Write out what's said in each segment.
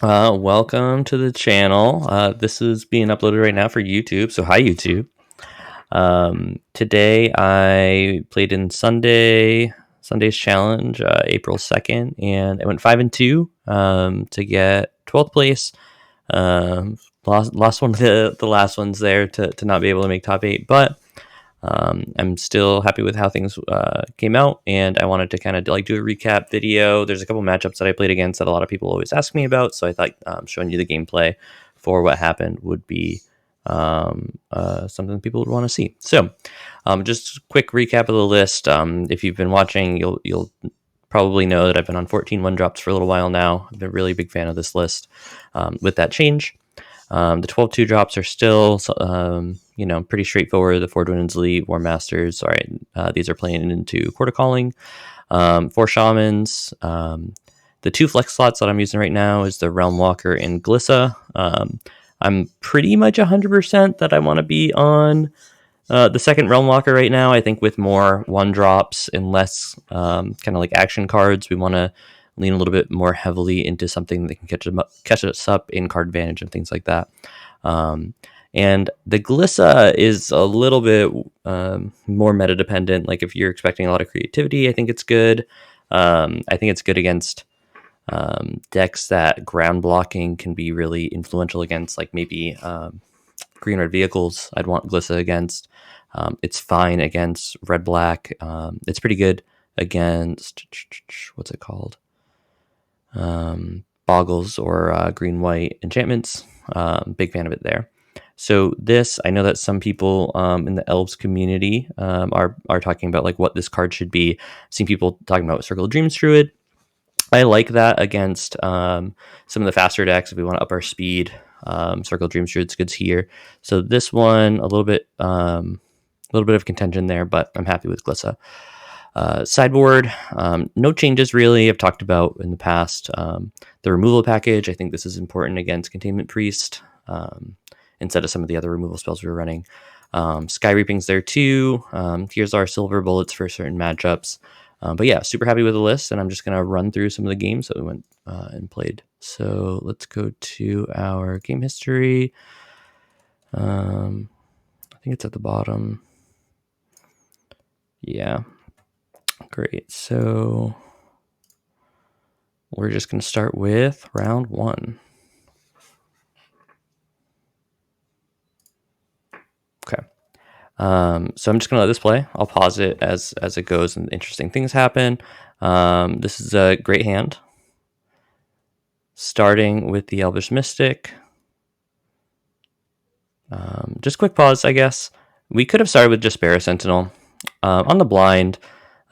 Welcome to the channel. This is being uploaded right now for YouTube, so hi YouTube. Today I played in Sunday's challenge, April 2nd, and I went 5-2 to get 12th place. Lost one of the last ones there to not be able to make top 8, but I'm still happy with how things came out, and I wanted to kind of do a recap video. There's a couple matchups that I played against that a lot of people always ask me about, so I thought showing you the gameplay for what happened would be something people would want to see. So just a quick recap of the list. If you've been watching, you'll probably know that I've been on 14 1-drops for a little while now. I've been a really big fan of this list with that change. The 12 2-drops are still, pretty straightforward. The 4 Dwynen Warmasters. These are playing into Chord of Calling. 4 Shamans. The 2 flex slots that I'm using right now is the Realmwalker and Glissa. I'm pretty much 100% that I want to be on the second Realmwalker right now. I think with more 1-drops and less kind of like action cards, we want to lean a little bit more heavily into something that can catch us up in card advantage and things like that. And the Glissa is a little bit more meta dependent. Like if you're expecting a lot of creativity, I think it's good. I think it's good against decks that ground blocking can be really influential against, like maybe green-red vehicles. I'd want Glissa against. It's fine against red-black. It's pretty good against, what's it called? Boggles or green-white enchantments. Big fan of it there. So this, I know that some people in the Elves community are talking about like what this card should be. I've seen people talking about Circle of Dreams Druid. I like that against some of the faster decks if we want to up our speed. Circle of Dreams Druid's good here. So this one, a little bit of contention there, but I'm happy with Glissa. Sideboard, no changes really. I've talked about in the past the removal package. I think this is important against Containment Priest instead of some of the other removal spells we were running. Skyreaping's there too. Here's our silver bullets for certain matchups. But yeah, super happy with the list, and I'm just going to run through some of the games that we went and played. So let's go to our game history. I think it's at the bottom. Yeah. Great. So we're just going to start with round 1. Okay. So I'm just going to let this play. I'll pause it as it goes and interesting things happen. This is a great hand. Starting with the Elvish Mystic. Just quick pause, I guess. We could have started with Jaspera Sentinel. On the blind,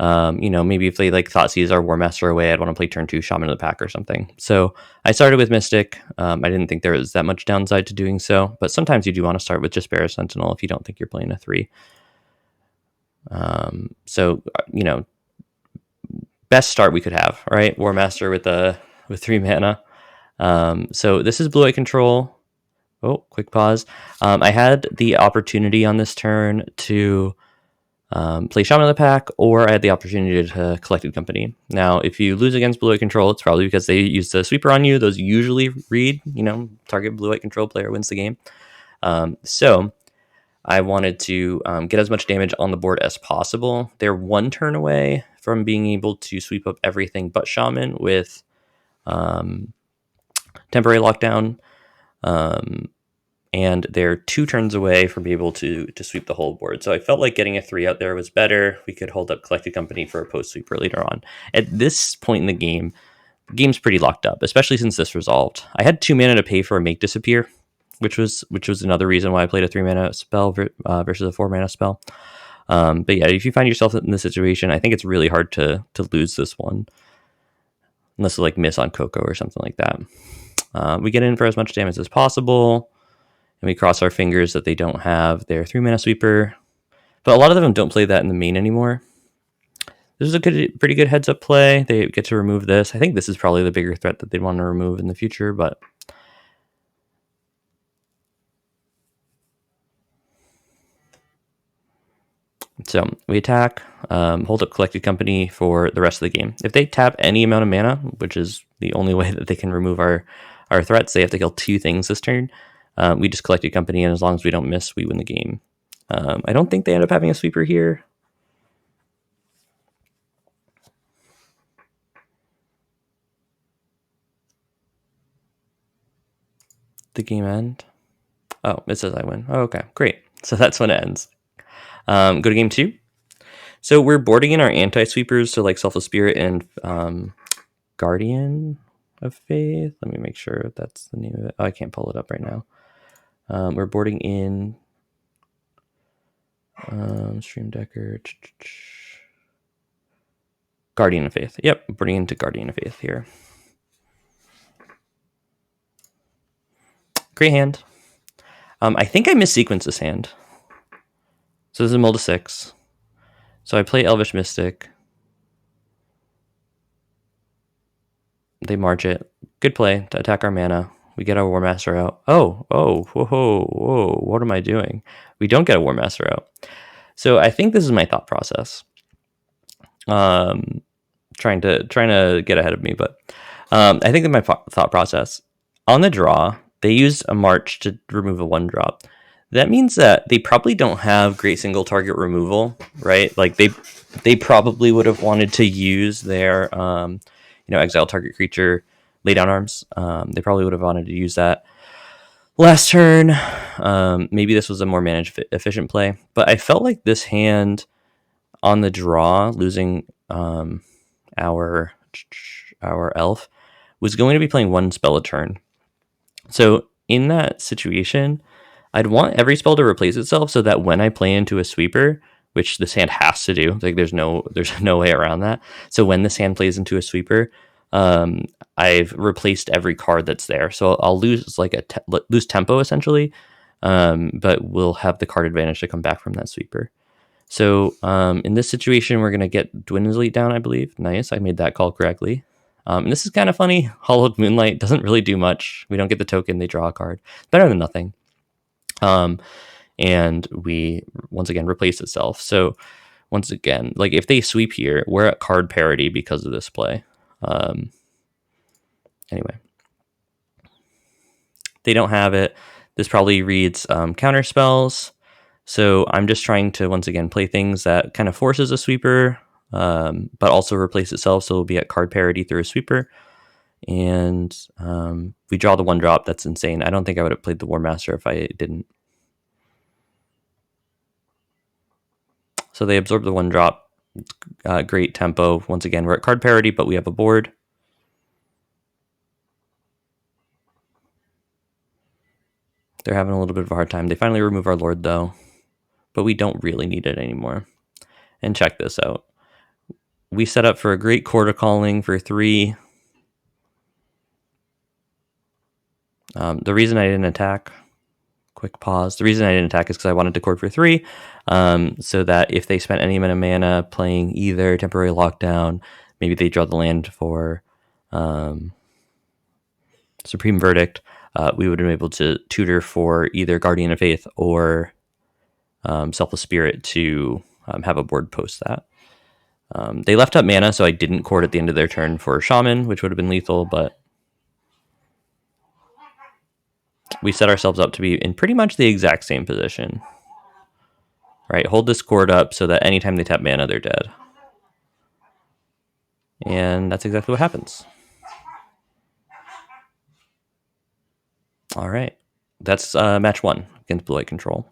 maybe if they like Thoughtseize our Warmaster away, I'd want to play turn 2 Shaman of the Pack or something. So I started with Mystic. I didn't think there was that much downside to doing so, but sometimes you do want to start with Jaspera Sentinel if you don't think you're playing a 3. Best start we could have, right? Warmaster with 3 mana. So this is blue-white control. Oh, quick pause. I had the opportunity on this turn to play Shaman of the Pack, or I had the opportunity to Collected Company. Now, if you lose against blue-white control, it's probably because they use the sweeper on you. Those usually read, target blue-white control player wins the game. So I wanted to get as much damage on the board as possible. They're 1 turn away from being able to sweep up everything but Shaman with temporary lockdown. And they're 2 turns away from being able to sweep the whole board. So I felt like getting a 3 out there was better. We could hold up Collected Company for a post sweeper later on. At this point in the game's pretty locked up, especially since this resolved. I had 2 mana to pay for a Make Disappear, which was another reason why I played a 3 mana spell versus a 4 mana spell. But yeah, if you find yourself in this situation, I think it's really hard to lose this one, unless you like miss on Coco or something like that. We get in for as much damage as possible. And we cross our fingers that they don't have their 3 mana sweeper. But a lot of them don't play that in the main anymore. This is a pretty good heads up play. They get to remove this. I think this is probably the bigger threat that they'd want to remove in the future, but So we attack, hold up Collected Company for the rest of the game. If they tap any amount of mana, which is the only way that they can remove our threats, they have to kill 2 things this turn. We just Collected Company, and as long as we don't miss, we win the game. I don't think they end up having a sweeper here. The game end. Oh, it says I win. Oh, okay, great. So that's when it ends. Go to game 2. So we're boarding in our anti-sweepers, so like Selfless Spirit and Guardian of Faith. Let me make sure that's the name of it. Oh, I can't pull it up right now. We're boarding in Stream Decker. Guardian of Faith. Yep, boarding into Guardian of Faith here. Great hand. I think I missequenced this hand. So this is a mill to 6. So I play Elvish Mystic. They march it. Good play to attack our mana. We get our Warmaster out. Whoa. What am I doing? We don't get a Warmaster out. So I think this is my thought process. Trying to get ahead of me, but I think that my thought process on the draw, they used a march to remove a 1-drop. That means that they probably don't have great single target removal, right? Like they probably would have wanted to use their exile target creature, lay down arms. They probably would have wanted to use that last turn. Maybe this was a more managed efficient play, but I felt like this hand on the draw, losing our elf, was going to be playing 1 spell a turn. So in that situation, I'd want every spell to replace itself so that when I play into a sweeper, which this hand has to do, like there's no way around that. So when this hand plays into a sweeper, I've replaced every card that's there. So I'll lose lose tempo essentially, but we'll have the card advantage to come back from that sweeper. So in this situation, we're going to get Dwynen's Elite down, I believe. Nice, I made that call correctly. And this is kind of funny. Hollowed Moonlight doesn't really do much. We don't get the token, they draw a card. Better than nothing. And we, once again, replace itself. So once again, like if they sweep here, we're at card parity because of this play. Anyway. They don't have it. This probably reads counter spells. So I'm just trying to, once again, play things that kind of forces a sweeper, but also replace itself, so it'll be at card parity through a sweeper. And we draw the 1-drop. That's insane. I don't think I would have played the Warmaster if I didn't. So they absorb the 1-drop. Great tempo. Once again, we're at card parity, but we have a board. They're having a little bit of a hard time. They finally remove our Lord, though, but we don't really need it anymore. And check this out. We set up for a great Chord of Calling for 3. The reason I didn't attack, quick pause. The reason I didn't attack is because I wanted to Chord for 3, so that if they spent any amount of mana playing either Temporary Lockdown, maybe they draw the land for Supreme Verdict, we would have been able to tutor for either Guardian of Faith or Selfless Spirit to have a board post that. They left up mana, so I didn't Chord at the end of their turn for Shaman, which would have been lethal, but we set ourselves up to be in pretty much the exact same position. Right, hold this Chord up so that anytime they tap mana, they're dead. And that's exactly what happens. All right, that's match 1 against Blue-White Control.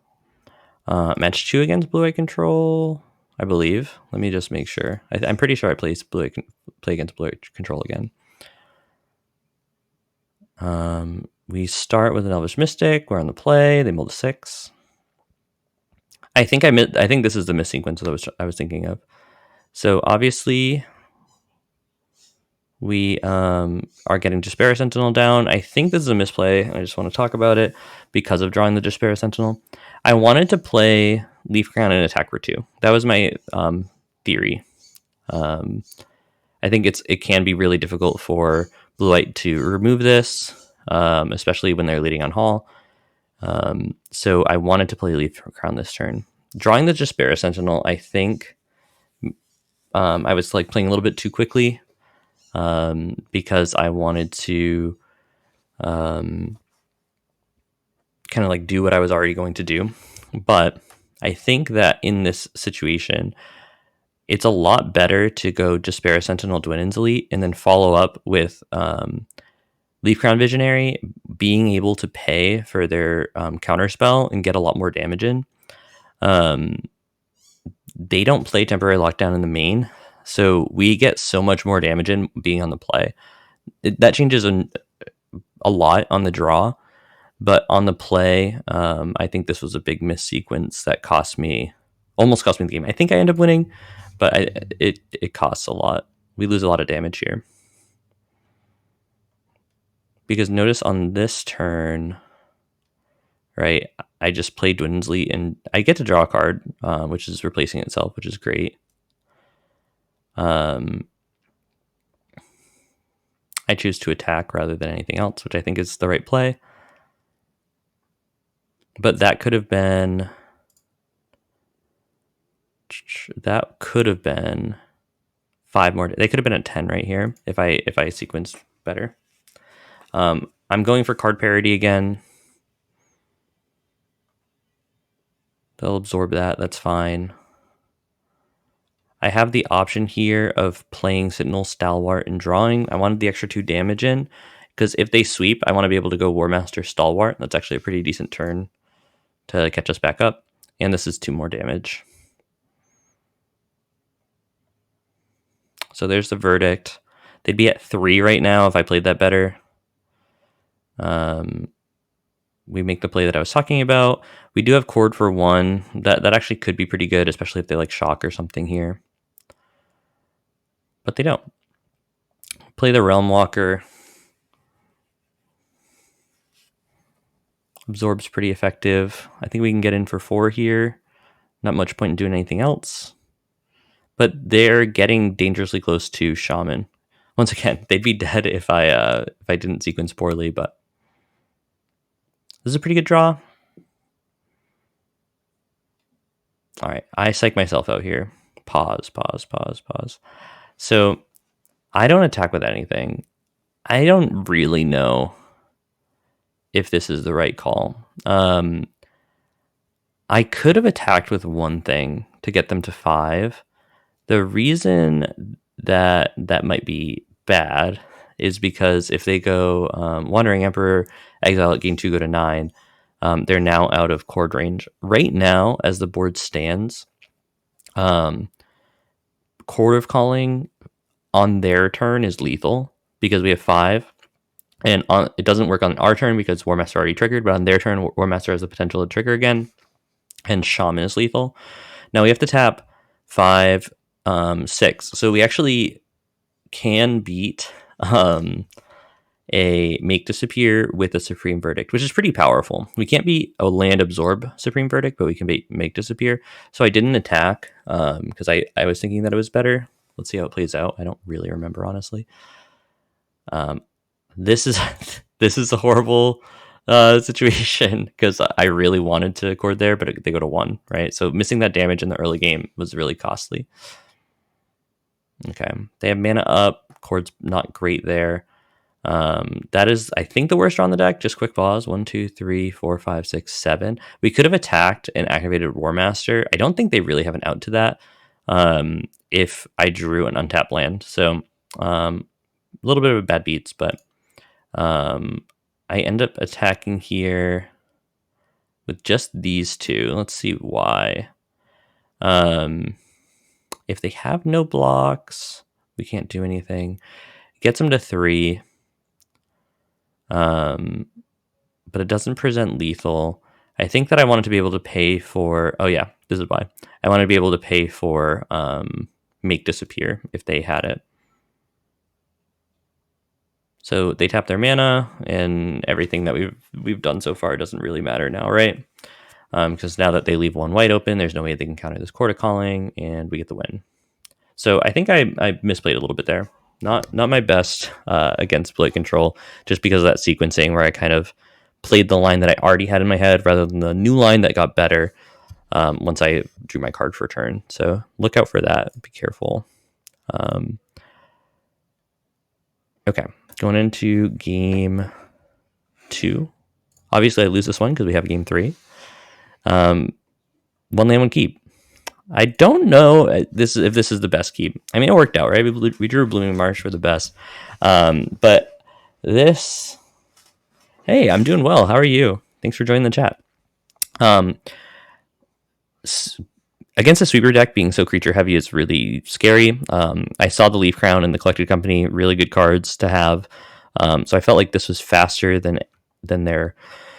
Match 2 against Blue-White Control, I believe. Let me just make sure. I'm pretty sure I play against Blue-White Control again. We start with an Elvish Mystic. We're on the play. They mull to 6. I think this is the miss sequence that I was thinking of. So obviously we are getting Jaspera Sentinel down. I think this is a misplay. I just want to talk about it because of drawing the Jaspera Sentinel. I wanted to play Leaf Crown and attack for 2. That was my theory. I think it can be really difficult for Blue-White to remove this, especially when they're leading on Hall. So I wanted to play Leaf Crown this turn. Drawing the Jaspera Sentinel, I think I was like playing a little bit too quickly because I wanted to kind of like do what I was already going to do. But I think that in this situation, it's a lot better to go Jaspera Sentinel Dwynen's Elite and then follow up with Leaf Crown Visionary being able to pay for their counterspell and get a lot more damage in. They don't play Temporary Lockdown in the main, so we get so much more damage in being on the play. That changes a lot on the draw, but on the play, I think this was a big miss sequence that almost cost me the game. I think I end up winning, but it costs a lot. We lose a lot of damage here. Because notice on this turn, right, I just played Dwindsley and I get to draw a card, which is replacing itself, which is great. I choose to attack rather than anything else, which I think is the right play. But that could have been 5 more. They could have been at 10 right here if I sequenced better. I'm going for card parity again. They'll absorb that. That's fine. I have the option here of playing Citanul Stalwart and drawing. I wanted the extra 2 damage in because if they sweep, I want to be able to go Warmaster Stalwart. That's actually a pretty decent turn to catch us back up. And this is 2 more damage. So there's the verdict. They'd be at 3 right now if I played that better. We make the play that I was talking about. We do have Chord for 1. That actually could be pretty good, especially if they like Shock or something here. But they don't. Play the Realmwalker. Absorb's pretty effective. I think we can get in for 4 here. Not much point in doing anything else. But they're getting dangerously close to Shaman. Once again, they'd be dead if I didn't sequence poorly, but this is a pretty good draw. All right, I psych myself out here. Pause. So I don't attack with anything. I don't really know if this is the right call. I could have attacked with one thing to get them to 5. The reason that might be bad is because if they go Wandering Emperor, exile it, gain 2, go to 9, they're now out of chord range. Right now, as the board stands, Chord of Calling on their turn is lethal because we have 5. And it doesn't work on our turn because Warmaster already triggered, but on their turn, Warmaster has the potential to trigger again. And Shaman is lethal. Now we have to tap 5, 6. So we actually can beat a Make Disappear with a Supreme Verdict, which is pretty powerful. We can't beat a land absorb Supreme Verdict, but we can Make Disappear. So I didn't attack because I was thinking that it was better. Let's see how it plays out. I don't really remember, honestly. This is a horrible situation because I really wanted to chord there, but they go to 1, right? So missing that damage in the early game was really costly. Okay, they have mana up. Chord's not great there. That is, I think, the worst draw on the deck. Just quick pause. 1, 2, 3, 4, 5, 6, 7. We could have attacked and activated Warmaster. I don't think they really have an out to that if I drew an untapped land. So a little bit of a bad beats, but I end up attacking here with just these 2. Let's see why. If they have no blocks, we can't do anything. It gets them to 3. But it doesn't present lethal. I think that I wanted to be able to pay for... Oh yeah, this is why. I wanted to be able to pay for Make Disappear if they had it. So they tap their mana, and everything that we've done so far doesn't really matter now, right? Because now that they leave 1 white open, there's no way they can counter this Chord of Calling, and we get the win. So I think I misplayed a little bit there. Not my best against play control, just because of that sequencing where I kind of played the line that I already had in my head rather than the new line that got better. once I drew my card for turn. So look out for that. Be careful. Okay, going into game 2. Obviously, I lose this one because we have game 3. 1 land, 1 keep. I don't know if this is the best keep. I mean, it worked out, right? We drew Blooming Marsh for the best. But this... Hey, I'm doing well. How are you? Thanks for joining the chat. Against a sweeper deck, being so creature heavy is really scary. I saw the Leaf Crown and the Collected Company, really good cards to have. So I felt like this was faster than their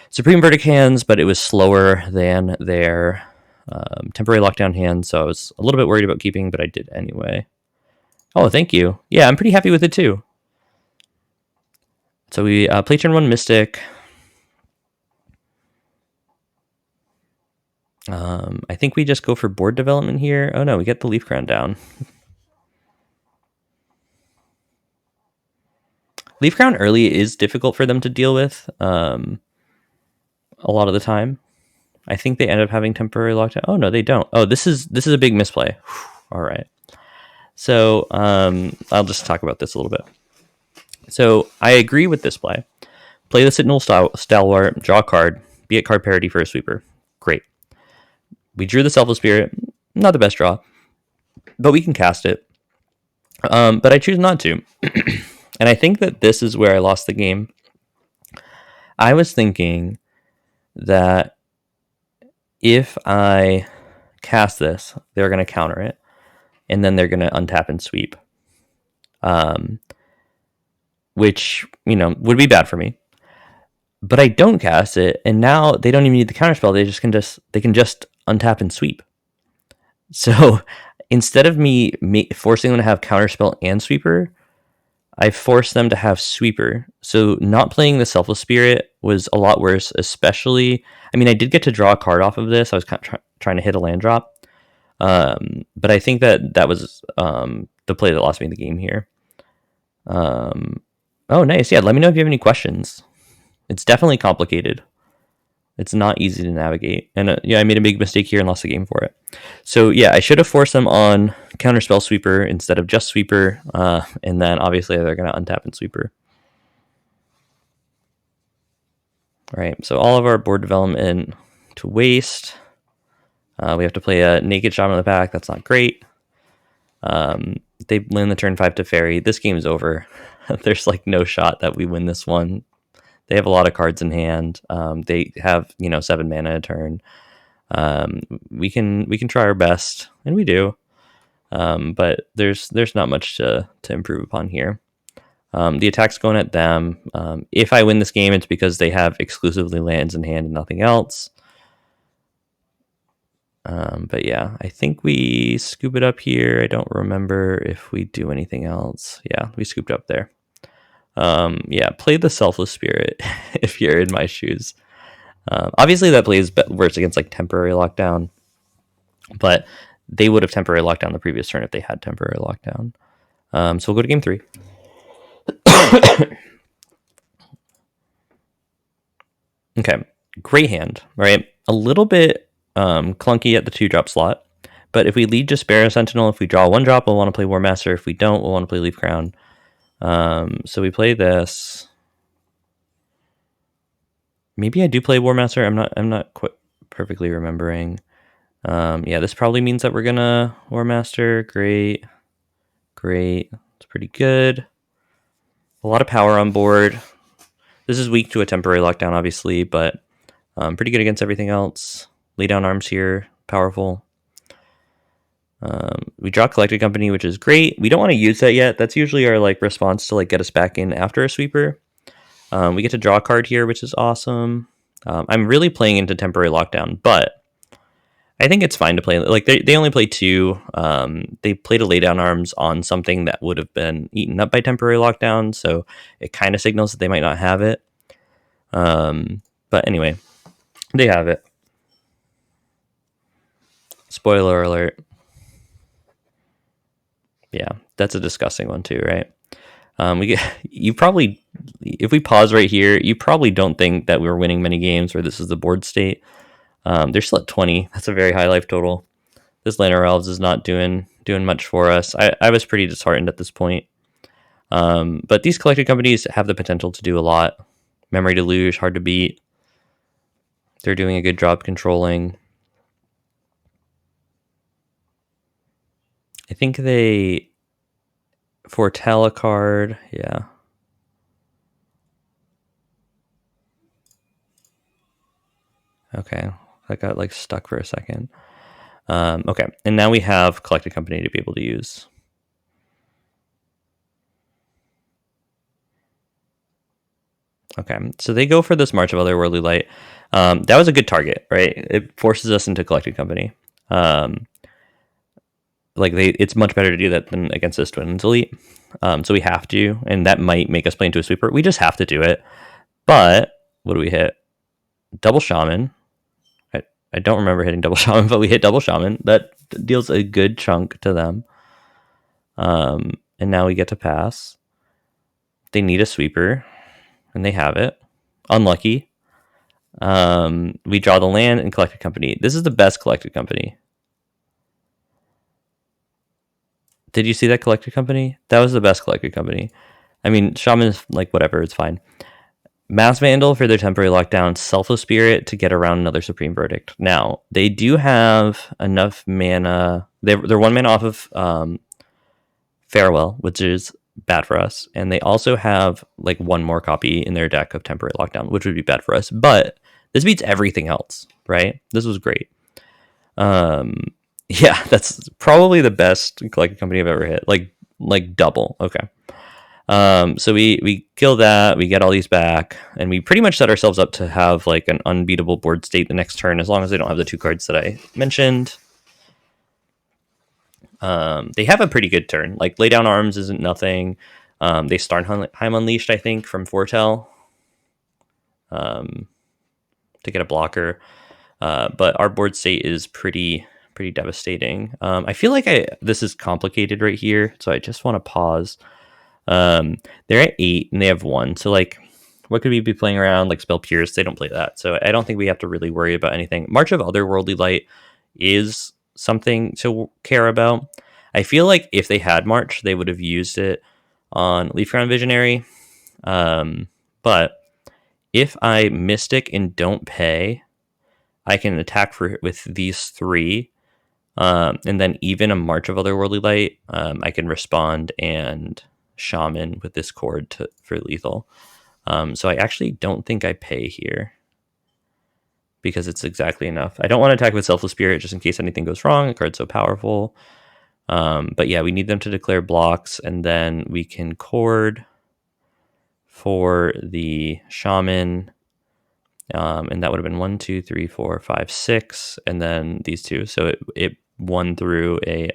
Supreme Verdict hands, but it was slower than their temporary lockdown hands. So I was a little bit worried about keeping, but I did anyway. Oh, thank you. Yeah, I'm pretty happy with it too. So we play turn 1 Mystic. I think we just go for board development here. Oh no, we get the Leaf Crown down. Leaf Crown early is difficult for them to deal with a lot of the time. I think they end up having temporary lockdown. Oh no, they don't. Oh, this is a big misplay. All right. So I'll just talk about this a little bit. So I agree with this play. Play the Citanul Stalwart, draw a card, be at card parity for a sweeper. Great. We drew the Selfless Spirit. Not the best draw, but we can cast it. But I choose not to. And I think that this is where I lost the game. I was thinking that if I cast this, they're going to counter it, and then they're going to untap and sweep, which, would be bad for me. But I don't cast it, and now they don't even need the counterspell. They can just untap and sweep. So instead of me forcing them to have counterspell and sweeper, I forced them to have sweeper. So not playing the Selfless Spirit was a lot worse, especially... I mean, I did get to draw a card off of this. I was kind of trying to hit a land drop. But I think that was the play that lost me the game here. Oh, nice. Yeah, let me know if you have any questions. It's definitely complicated. It's not easy to navigate. And I made a big mistake here and lost the game for it. So yeah, I should have forced them on Counterspell Sweeper instead of just Sweeper. And then obviously they're going to untap and Sweeper. All right, so all of our board development to waste. We have to play a Naked Shaman in the back. That's not great. They land the turn 5 to Fairy. This game is over. There's like no shot that we win this one. They have a lot of cards in hand. They have 7 mana a turn. We can try our best, and we do. But there's not much to improve upon here. The attack's going at them. If I win this game, it's because they have exclusively lands in hand and nothing else. But yeah, I think we scoop it up here. I don't remember if we do anything else. Yeah, we scooped up there. Yeah, play the Selfless Spirit if you're in my shoes. Obviously that plays worse against like temporary lockdown, but they would have temporary lockdown the previous turn if they had temporary lockdown. So we'll go to game 3. Okay, great hand, right? A little bit clunky at the 2-drop slot, but if we lead Jaspera Sentinel, if we draw 1 drop, we'll want to play Warmaster. If we don't, we'll want to play Leaf Crown. So we play this. Maybe I do play Warmaster. I'm not quite perfectly remembering. Yeah, this probably means that we're gonna Warmaster. Great. It's pretty good. A lot of power on board. This is weak to a temporary lockdown, obviously, but pretty good against everything else. Lay down arms here, powerful. We draw Collected Company, which is great. We don't want to use that yet. That's usually our response to get us back in after a sweeper. We get to draw a card here, which is awesome. I'm really playing into temporary lockdown, but I think it's fine to play. They only play 2. They played a lay down arms on something that would have been eaten up by temporary lockdown, so it kind of signals that they might not have it. But anyway, they have it. Spoiler alert. Yeah, that's a disgusting one too, right? You probably, if we pause right here, you probably don't think that we're winning many games where this is the board state. They're still at 20. That's a very high life total. This Llanowar Elves is not doing much for us. I was pretty disheartened at this point. But these collected companies have the potential to do a lot. Memory Deluge, hard to beat. They're doing a good job controlling. I think they foretell a card. Yeah. Okay. I got like stuck for a second. Okay. And now we have collected company to be able to use. Okay. So they go for this March of Otherworldly Light. That was a good target, right? It forces us into collected company. It's much better to do that than against this Dwynen's Elite. So we have to, and that might make us play into a sweeper. We just have to do it. But what do we hit? Double Shaman. I don't remember hitting double Shaman, but we hit double Shaman. That deals a good chunk to them. And now we get to pass. They need a sweeper, and they have it. Unlucky. We draw the land and collected company. This is the best collected company. Did you see that collected company? That was the best collected company. I mean, Shaman is like whatever, it's fine. Masked Vandal for their temporary lockdown, Selfless Spirit to get around another Supreme Verdict. Now, they do have enough mana. They're 1 mana off of Farewell, which is bad for us. And they also have like 1 more copy in their deck of temporary lockdown, which would be bad for us. But this beats everything else, right? This was great. Yeah, that's probably the best collected company I've ever hit. Like double. Okay. So we kill that, we get all these back, and we pretty much set ourselves up to have like an unbeatable board state the next turn, as long as they don't have the 2 cards that I mentioned. They have a pretty good turn. Like Lay Down Arms isn't nothing. They Starnheim Unleashed, I think, from Foretell. To get a blocker. But our board state is pretty devastating. I feel like this is complicated right here, so I just want to pause. They're at 8 and they have 1. So like, what could we be playing around? Like Spell Pierce, they don't play that. So I don't think we have to really worry about anything. March of Otherworldly Light is something to care about. I feel like if they had March, they would have used it on Leafground Visionary. But if I Mystic and don't pay, I can attack with these 3. And then even a March of Otherworldly Light, I can respond and Shaman with this Chord for lethal. So I actually don't think I pay here, because it's exactly enough. I don't want to attack with Selfless Spirit just in case anything goes wrong. The card's so powerful. But yeah, we need them to declare blocks, and then we can Chord for the Shaman. And that would have been 1, 2, 3, 4, 5, 6, and then these 2. So it won through a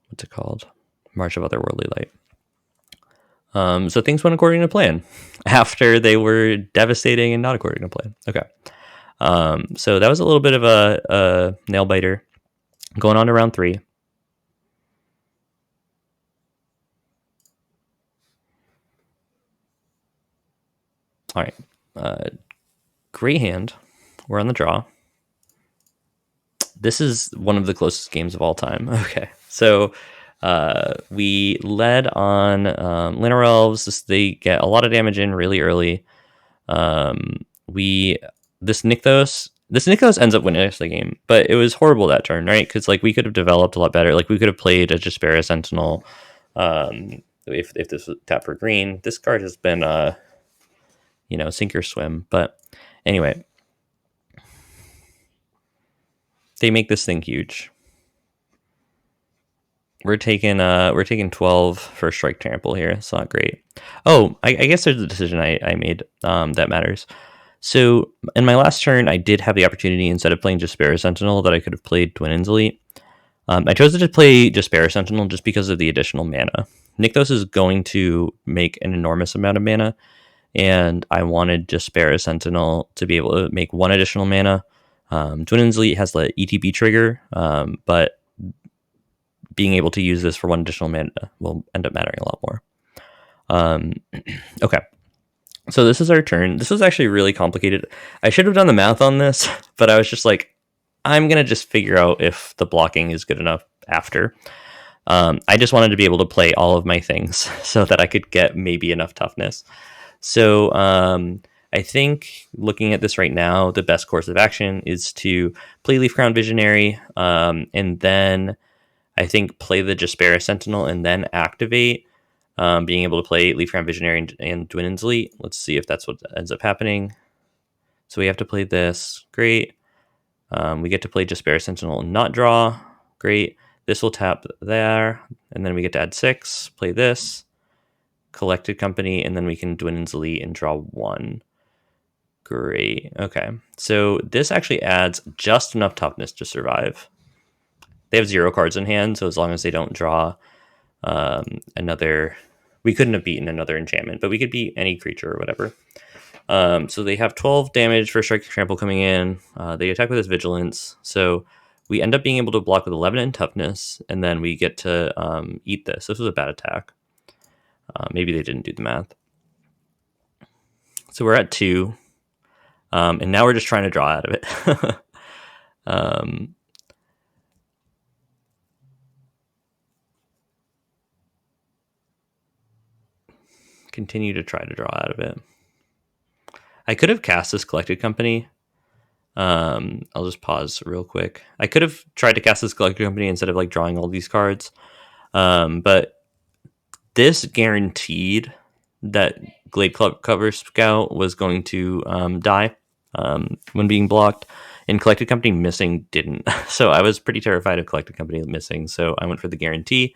what's it called? March of Otherworldly Light. So things went according to plan after they were devastating and not according to plan. Okay. So that was a little bit of a nail biter. Going on to round 3. All right. Great hand. We're on the draw. This is one of the closest games of all time. Okay. So we led on Llanowar Elves. They get a lot of damage in really early. This Nykthos ends up winning us the game, but it was horrible that turn, right? Because like we could have developed a lot better. Like we could have played a Jaspera Sentinel. If this was tap for green, this card has been sink or swim. But anyway, they make this thing huge. We're taking 12 for strike trample here. It's not great. Oh, I guess there's a decision I made that matters. So in my last turn, I did have the opportunity, instead of playing Jaspera Sentinel, that I could have played Dwynen's Elite. I chose to just play Jaspera Sentinel just because of the additional mana. Nykthos is going to make an enormous amount of mana, and I wanted Jaspera Sentinel to be able to make 1 additional mana. Dwynen's Elite has the ETB trigger, but being able to use this for 1 additional mana will end up mattering a lot more. Okay. So this is our turn. This was actually really complicated. I should have done the math on this, but I was just like, I'm going to just figure out if the blocking is good enough after. I just wanted to be able to play all of my things so that I could get maybe enough toughness. So I think looking at this right now, the best course of action is to play Leaf Crown Visionary, and then I think play the Jaspera Sentinel and then activate, being able to play Leaf Crown Visionary and Dwynen's Elite. Let's see if that's what ends up happening. So we have to play this. Great. We get to play Jaspera Sentinel and not draw. Great. This will tap there, and then we get to add 6, play this, Collected Company, and then we can Dwynen's Elite and draw 1. Great. Okay. So this actually adds just enough toughness to survive. They have 0 cards in hand, so as long as they don't draw another... We couldn't have beaten another enchantment, but we could beat any creature or whatever. So they have 12 damage for Strike Trample coming in. They attack with his Vigilance. So we end up being able to block with 11 in toughness, and then we get to eat this. This was a bad attack. Maybe they didn't do the math. So we're at 2. And now we're just trying to draw out of it. Continue to try to draw out of it. I could have cast this Collected Company. I'll just pause real quick. I could have tried to cast this Collected Company instead of like drawing all these cards. But this guaranteed that Glade Club Cover Scout was going to die when being blocked, and Collected Company missing didn't. So I was pretty terrified of Collected Company missing, so I went for the guarantee.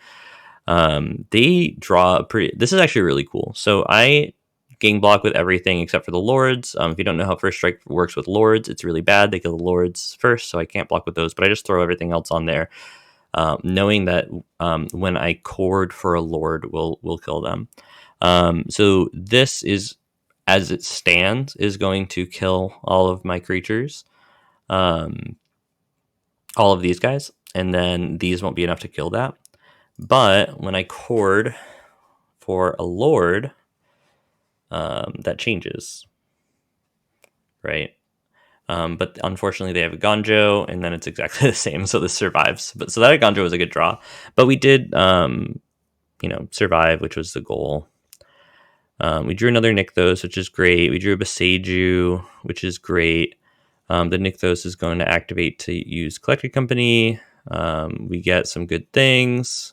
They draw this is actually really cool. So I gang block with everything except for the Lords. If you don't know how First Strike works with Lords, it's really bad. They kill the Lords first, so I can't block with those, but I just throw everything else on there, knowing that when I chord for a Lord, we'll kill them. So this is, as it stands, is going to kill all of my creatures, all of these guys, and then these won't be enough to kill that. But when I chord for a Lord, that changes, right? But unfortunately, they have a Gonjo, and then it's exactly the same, so this survives. But so that Gonjo was a good draw. But we did, survive, which was the goal. We drew another Nykthos, which is great. We drew a Boseiju, which is great. The Nykthos is going to activate to use Collected Company. We get some good things.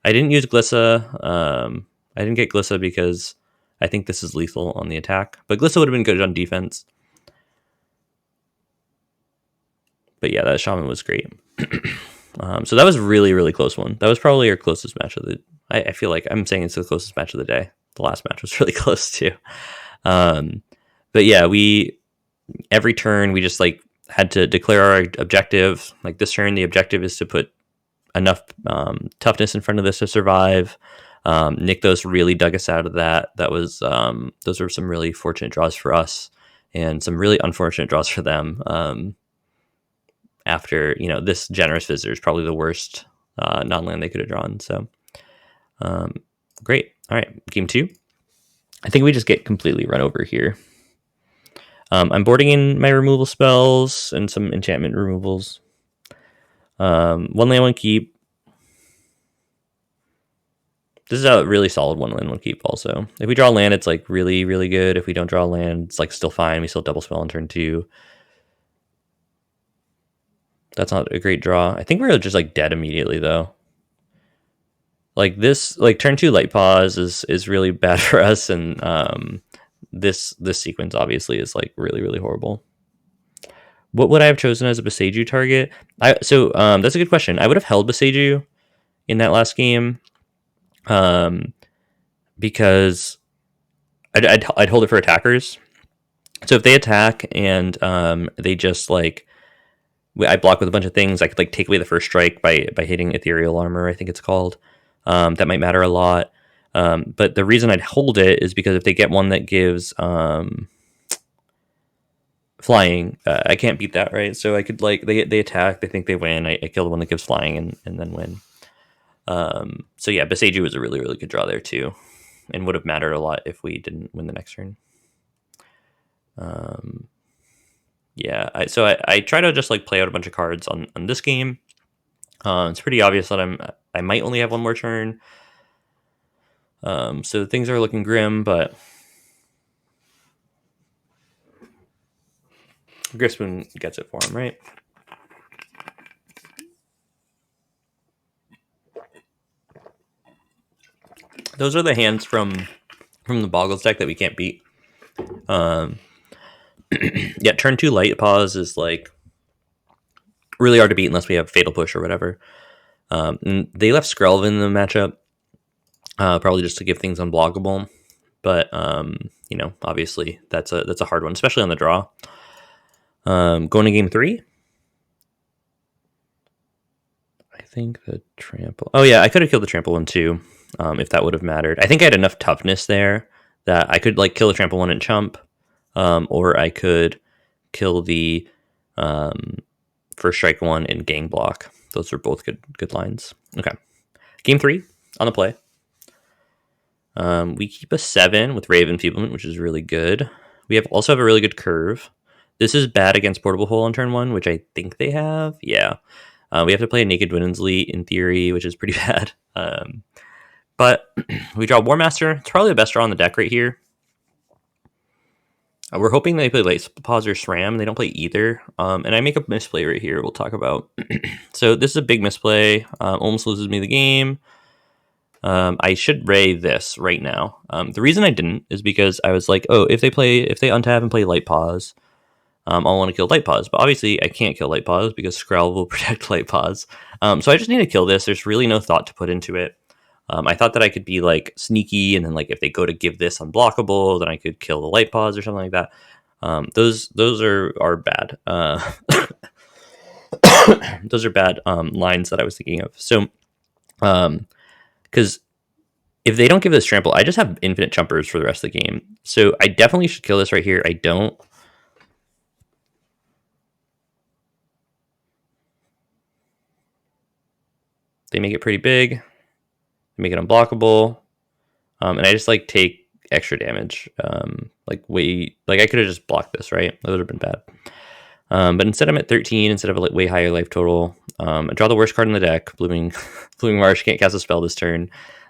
I didn't use Glissa. I didn't get Glissa because I think this is lethal on the attack. But Glissa would have been good on defense. But yeah, that Shaman was great. So that was really, really close one. That was probably our closest match of the... I feel like I'm saying it's the closest match of the day. The last match was really close too. But yeah, every turn we just like had to declare our objective. Like this turn, the objective is to put enough toughness in front of this to survive. Nykthos really dug us out of that. That was those were some really fortunate draws for us, and some really unfortunate draws for them. After this Generous Visitor is probably the worst non-land they could have drawn. So great. All right, game 2. I think we just get completely run over here. I'm boarding in my removal spells and some enchantment removals. 1 land, 1 keep. This is a really solid 1 land, 1 keep also. If we draw land, it's like really, really good. If we don't draw land, it's like still fine. We still double spell on turn 2. That's not a great draw. I think we're just like dead immediately though. Like this, like turn 2 light pause is really bad for us, and this sequence obviously is like really, really horrible. What would I have chosen as a Boseiju target? That's a good question. I would have held Boseiju in that last game, because I'd hold it for attackers. So if they attack and they just like, I block with a bunch of things, I could like take away the first strike by hitting Ethereal Armor, I think it's called. That might matter a lot. But the reason I'd hold it is because if they get one that gives flying, I can't beat that, right? So I could like they attack, they think they win, I kill the one that gives flying and then win. So yeah, Boseiju was a really, really good draw there too, and would have mattered a lot if we didn't win the next turn. Yeah, I try to just like play out a bunch of cards on this game. It's pretty obvious that I might only have one more turn. So things are looking grim, but Griswold gets it for him, right? Those are the hands from the Boggles deck that we can't beat. Yeah, turn 2 light pause is like really hard to beat unless we have Fatal Push or whatever. And they left Skrelv in the matchup, probably just to give things unblockable. But you know, obviously that's a hard one, especially on the draw. Going to game 3. I think the trample. Oh yeah, I could have killed the trample one too, if that would have mattered. I think I had enough toughness there that I could like kill the trample one and chump, or I could kill the first strike one and gang block. Those are both good lines. Okay, game 3 on the play. We keep a 7 with Ray of Enfeeblement, which is really good. We also have a really good curve. This is bad against Portable Hole on turn 1, which I think they have. Yeah. We have to play a Naked Dwynen's Leet in theory, which is pretty bad. But we draw Warmaster. It's probably the best draw on the deck right here. We're hoping they play like Pause or SRAM. They don't play either. And I make a misplay right here we'll talk about. So this is a big misplay. Almost loses me the game. I should Ray this right now. The reason I didn't is because I was like, oh, if they untap and play Light Pause, I'll want to kill Light Pause. But obviously I can't kill Light Pause because Skrelv will protect Light Pause. So I just need to kill this. There's really no thought to put into it. I thought that I could be like sneaky, and then like if they go to give this unblockable, then I could kill the Light Pause or something like that. Those are bad. Those are bad lines that I was thinking of. So, because if they don't give this trample, I just have infinite chumpers for the rest of the game. So I definitely should kill this right here. I don't. They make it pretty big. They make it unblockable. And I just like take extra damage. Like I could have just blocked this, right? That would have been bad. But instead I'm at 13 instead of a way higher life total. I draw the worst card in the deck. Blooming Marsh, can't cast a spell this turn.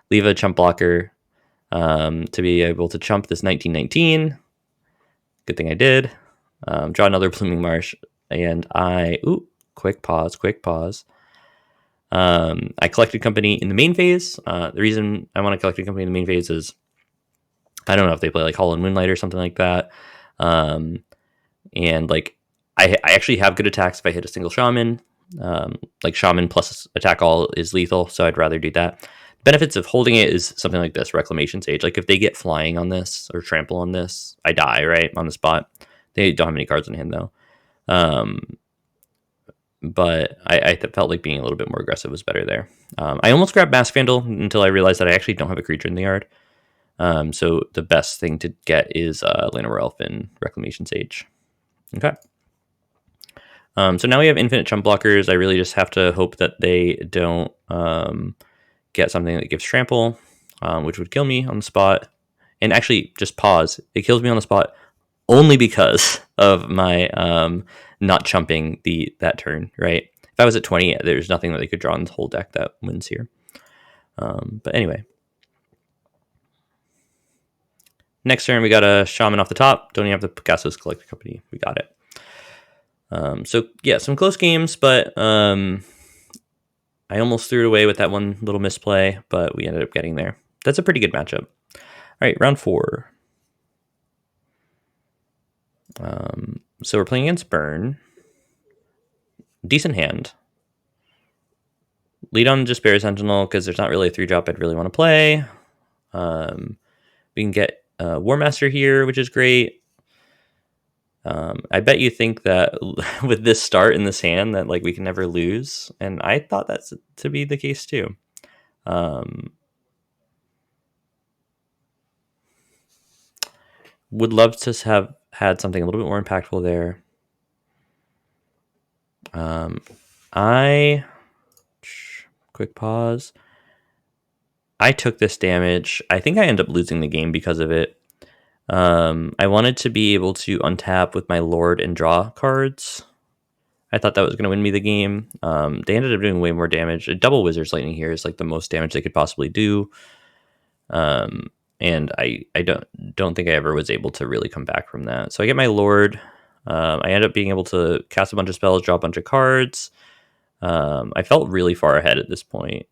Leave a chump blocker to be able to chump this 1919. Good thing I did. Draw another Blooming Marsh, and quick pause. I collected company in the main phase. The reason I want to collect company in the main phase is I don't know if they play like Hollow and Moonlight or something like that. And like I actually have good attacks if I hit a single Shaman. Like Shaman plus attack all is lethal, so I'd rather do that. Benefits of holding it is something like this, Reclamation Sage. Like if they get flying on this or trample on this, I die, right, on the spot. They don't have any cards in hand though. But I felt like being a little bit more aggressive was better there. I almost grabbed Masked Vandal until I realized that I actually don't have a creature in the yard. So the best thing to get is Llanowar Elf and Reclamation Sage. Okay. So now we have infinite chump blockers. I really just have to hope that they don't get something that gives trample, which would kill me on the spot. And actually, just pause. It kills me on the spot only because of my not chumping that turn, right? If I was at 20, there's nothing that they could draw in the whole deck that wins here. But anyway. Next turn, we got a Shaman off the top. Don't even have to cast this Collected Company. We got it. So, yeah, some close games, but I almost threw it away with that one little misplay, but we ended up getting there. That's a pretty good matchup. All right, round 4. So we're playing against Burn. Decent hand. Lead on Jaspera Sentinel because there's not really a 3-drop I'd really want to play. We can get Warmaster here, which is great. I bet you think that with this start in this hand that like we can never lose, and I thought that's to be the case too. Would love to have had something a little bit more impactful there. Quick pause. I took this damage. I think I end up losing the game because of it. I wanted to be able to untap with my Lord and draw cards. I thought that was going to win me the game. They ended up doing way more damage. A double Wizard's Lightning here is like the most damage they could possibly do. And I don't think I ever was able to really come back from that. So I get my Lord. I end up being able to cast a bunch of spells, draw a bunch of cards. I felt really far ahead at this point.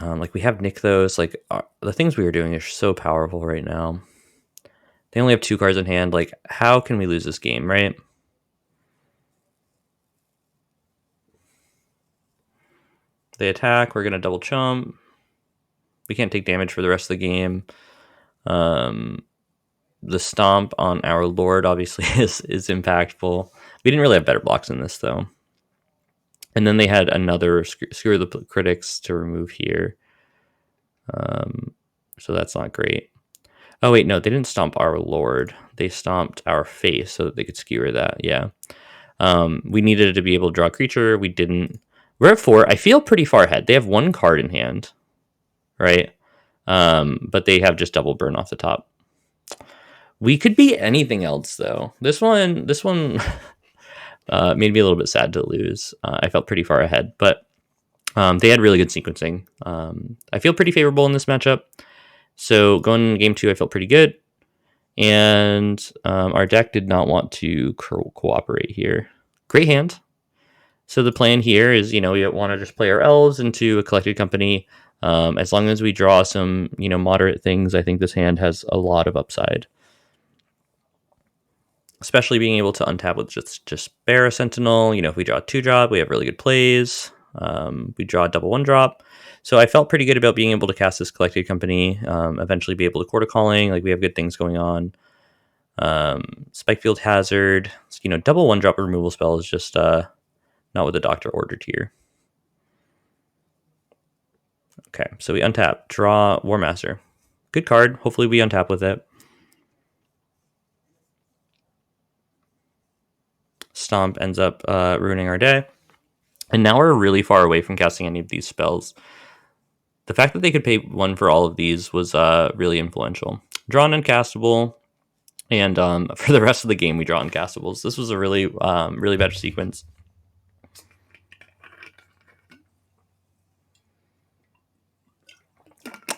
Like we have Nykthos. Like the things we are doing are so powerful right now. They only have 2 cards in hand. Like, how can we lose this game, right? They attack. We're going to double chump. We can't take damage for the rest of the game. The stomp on our Lord obviously is impactful. We didn't really have better blocks in this, though. And then they had another Skewer the Critics to remove here. So that's not great. Oh, wait, no, they didn't stomp our Lord. They stomped our face so that they could skewer that, yeah. We needed to be able to draw a creature. We didn't. We're at 4. I feel pretty far ahead. They have 1 card in hand, right? But they have just double burn off the top. We could be anything else, though. This one made me a little bit sad to lose. I felt pretty far ahead, but they had really good sequencing. I feel pretty favorable in this matchup. So going into game 2, I felt pretty good. And our deck did not want to cooperate here. Great hand. So the plan here is, we want to just play our elves into a collected company. As long as we draw some, moderate things, I think this hand has a lot of upside. Especially being able to untap with just Jaspera Sentinel. If we draw a 2-drop, we have really good plays. We draw a double 1-drop. So I felt pretty good about being able to cast this collected company, eventually be able to Chord of Calling. Like, we have good things going on. Spikefield Hazard, double 1-drop removal spell is just not what the doctor ordered here. Okay, so we untap, draw Warmaster. Good card. Hopefully we untap with it. Stomp ends up ruining our day. And now we're really far away from casting any of these spells. The fact that they could pay 1 for all of these was really influential. Draw an uncastable, and for the rest of the game, we draw uncastables. This was a really, really bad sequence.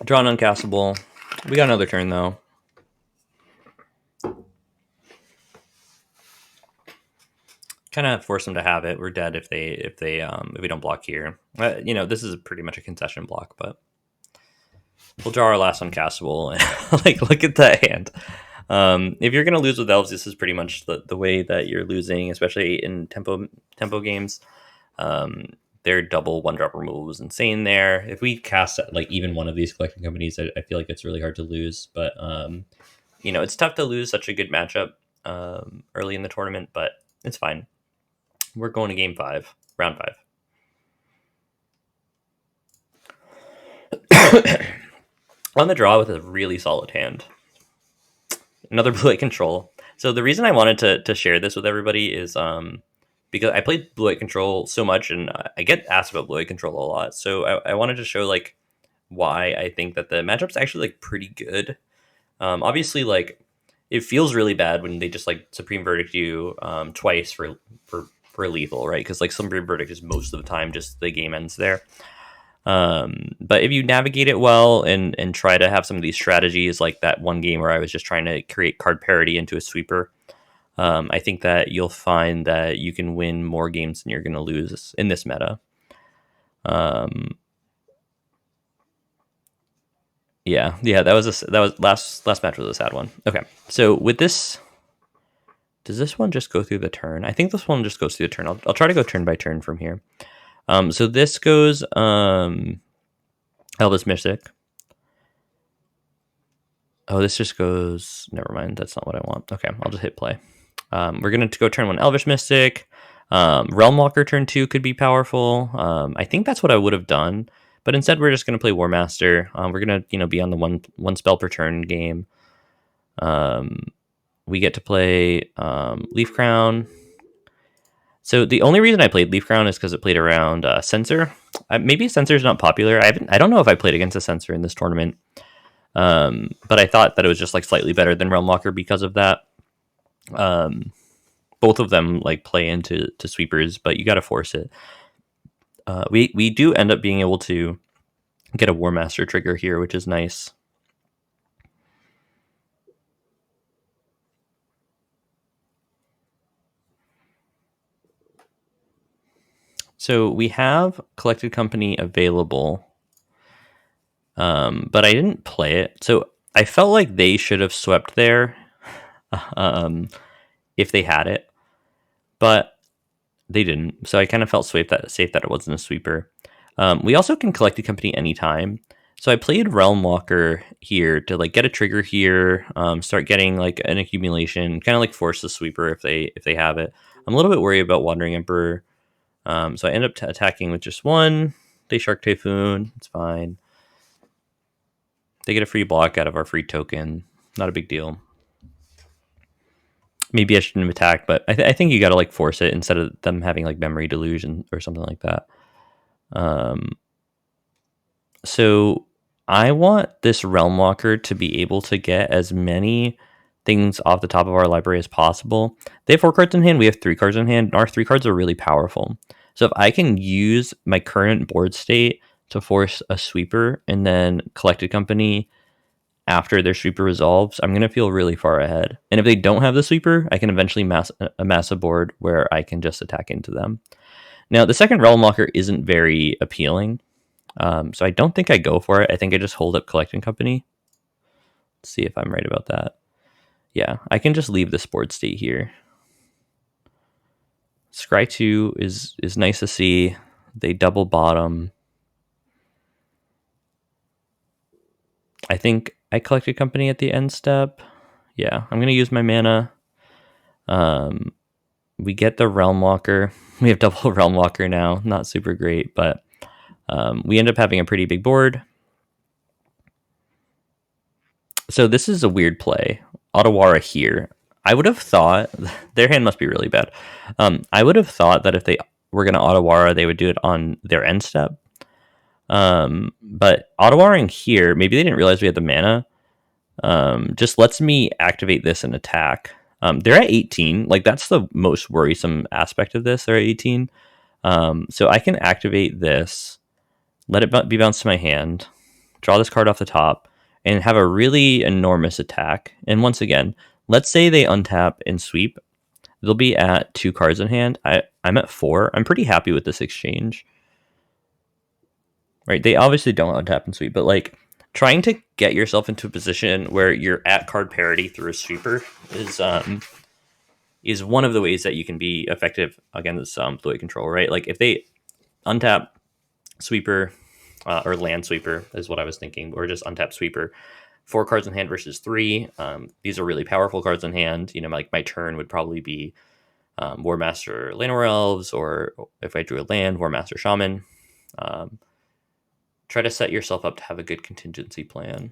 Draw an uncastable. We got another turn, though. Kind of force them to have it. We're dead if we don't block here. This is pretty much a concession block, but we'll draw our last uncastable. And look at that hand. If you're gonna lose with elves, this is pretty much the way that you're losing, especially in tempo games. Their double 1-drop removal was insane there. If we cast even one of these collecting companies, I feel like it's really hard to lose. But it's tough to lose such a good matchup early in the tournament, but it's fine. We're going to game 5, round 5. On the draw with a really solid hand. Another blue-white control. So the reason I wanted to share this with everybody is because I played blue-white control so much, and I get asked about blue-white control a lot. So I wanted to show why I think that the matchup's actually pretty good. Obviously, it feels really bad when they just Supreme Verdict you twice for lethal, right? Because Supreme Verdict is most of the time just the game ends there. But if you navigate it well and try to have some of these strategies, like that one game where I was just trying to create card parity into a sweeper, I think that you'll find that you can win more games than you're going to lose in this meta. Yeah, that was last match was a sad one. Okay, so with this, does this one just go through the turn? I think this one just goes through the turn. I'll try to go turn by turn from here. So this goes Elvish Mystic. Oh, this just goes. Never mind. That's not what I want. Okay, I'll just hit play. We're gonna go turn 1 Elvish Mystic. Realmwalker turn 2 could be powerful. I think that's what I would have done, but instead we're just gonna play Warmaster. We're gonna be on the one spell per turn game. We get to play Leaf Crown. So the only reason I played Leaf Crown is because it played around Censor. Maybe Censor is not popular. I don't know if I played against a Censor in this tournament. But I thought that it was just like slightly better than Realmwalker because of that. Both of them like play into sweepers, but you got to force it. We do end up being able to get a Warmaster trigger here, which is nice. So we have Collected Company available, but I didn't play it. So I felt like they should have swept there if they had it, but they didn't. So I kind of felt safe that it wasn't a sweeper. We also can Collected Company anytime. So I played Realmwalker here to like get a trigger here, start getting like an accumulation, kind of like force the sweeper if they have it. I'm a little bit worried about Wandering Emperor. So I end up attacking with just one. They Shark Typhoon. It's fine. They get a free block out of our free token. Not a big deal. Maybe I shouldn't have attacked, but I think you got to like force it instead of them having like Memory Delusion or something like that. So I want this Realmwalker to be able to get as many things off the top of our library as possible. They have 4 cards in hand. We have 3 cards in hand. And our 3 cards are really powerful. So if I can use my current board state to force a sweeper and then Collected Company after their sweeper resolves, I'm going to feel really far ahead. And if they don't have the sweeper, I can eventually amass a board where I can just attack into them. Now, the second Realmwalker isn't very appealing. So I don't think I go for it. I think I just hold up Collecting Company. Let's see if I'm right about that. Yeah, I can just leave this board state here. Scry 2 is nice to see. They double bottom. I think I Collected Company at the end step. Yeah, I'm going to use my mana. We get the Realmwalker. We have double Realmwalker now. Not super great, but we end up having a pretty big board. So this is a weird play. Otawara here. I would have thought their hand must be really bad. I would have thought that if they were going to Otawara, they would do it on their end step. But Ottawaring here, maybe they didn't realize we had the mana. Just lets me activate this and attack. They're at 18. Like that's the most worrisome aspect of this. They're at 18. So I can activate this, let it be bounced to my hand, draw this card off the top, and have a really enormous attack. And once again, let's say they untap and sweep. They'll be at 2 cards in hand. I'm at 4. I'm pretty happy with this exchange. Right? They obviously don't untap and sweep, but like trying to get yourself into a position where you're at card parity through a sweeper is one of the ways that you can be effective against fluid control, right? Like if they untap sweeper or land sweeper is what I was thinking, or just untap sweeper, 4 cards in hand versus 3. These are really powerful cards in hand. You know, like my turn would probably be Warmaster Llanowar Elves, or if I drew a land, Warmaster Shaman. Try to set yourself up to have a good contingency plan.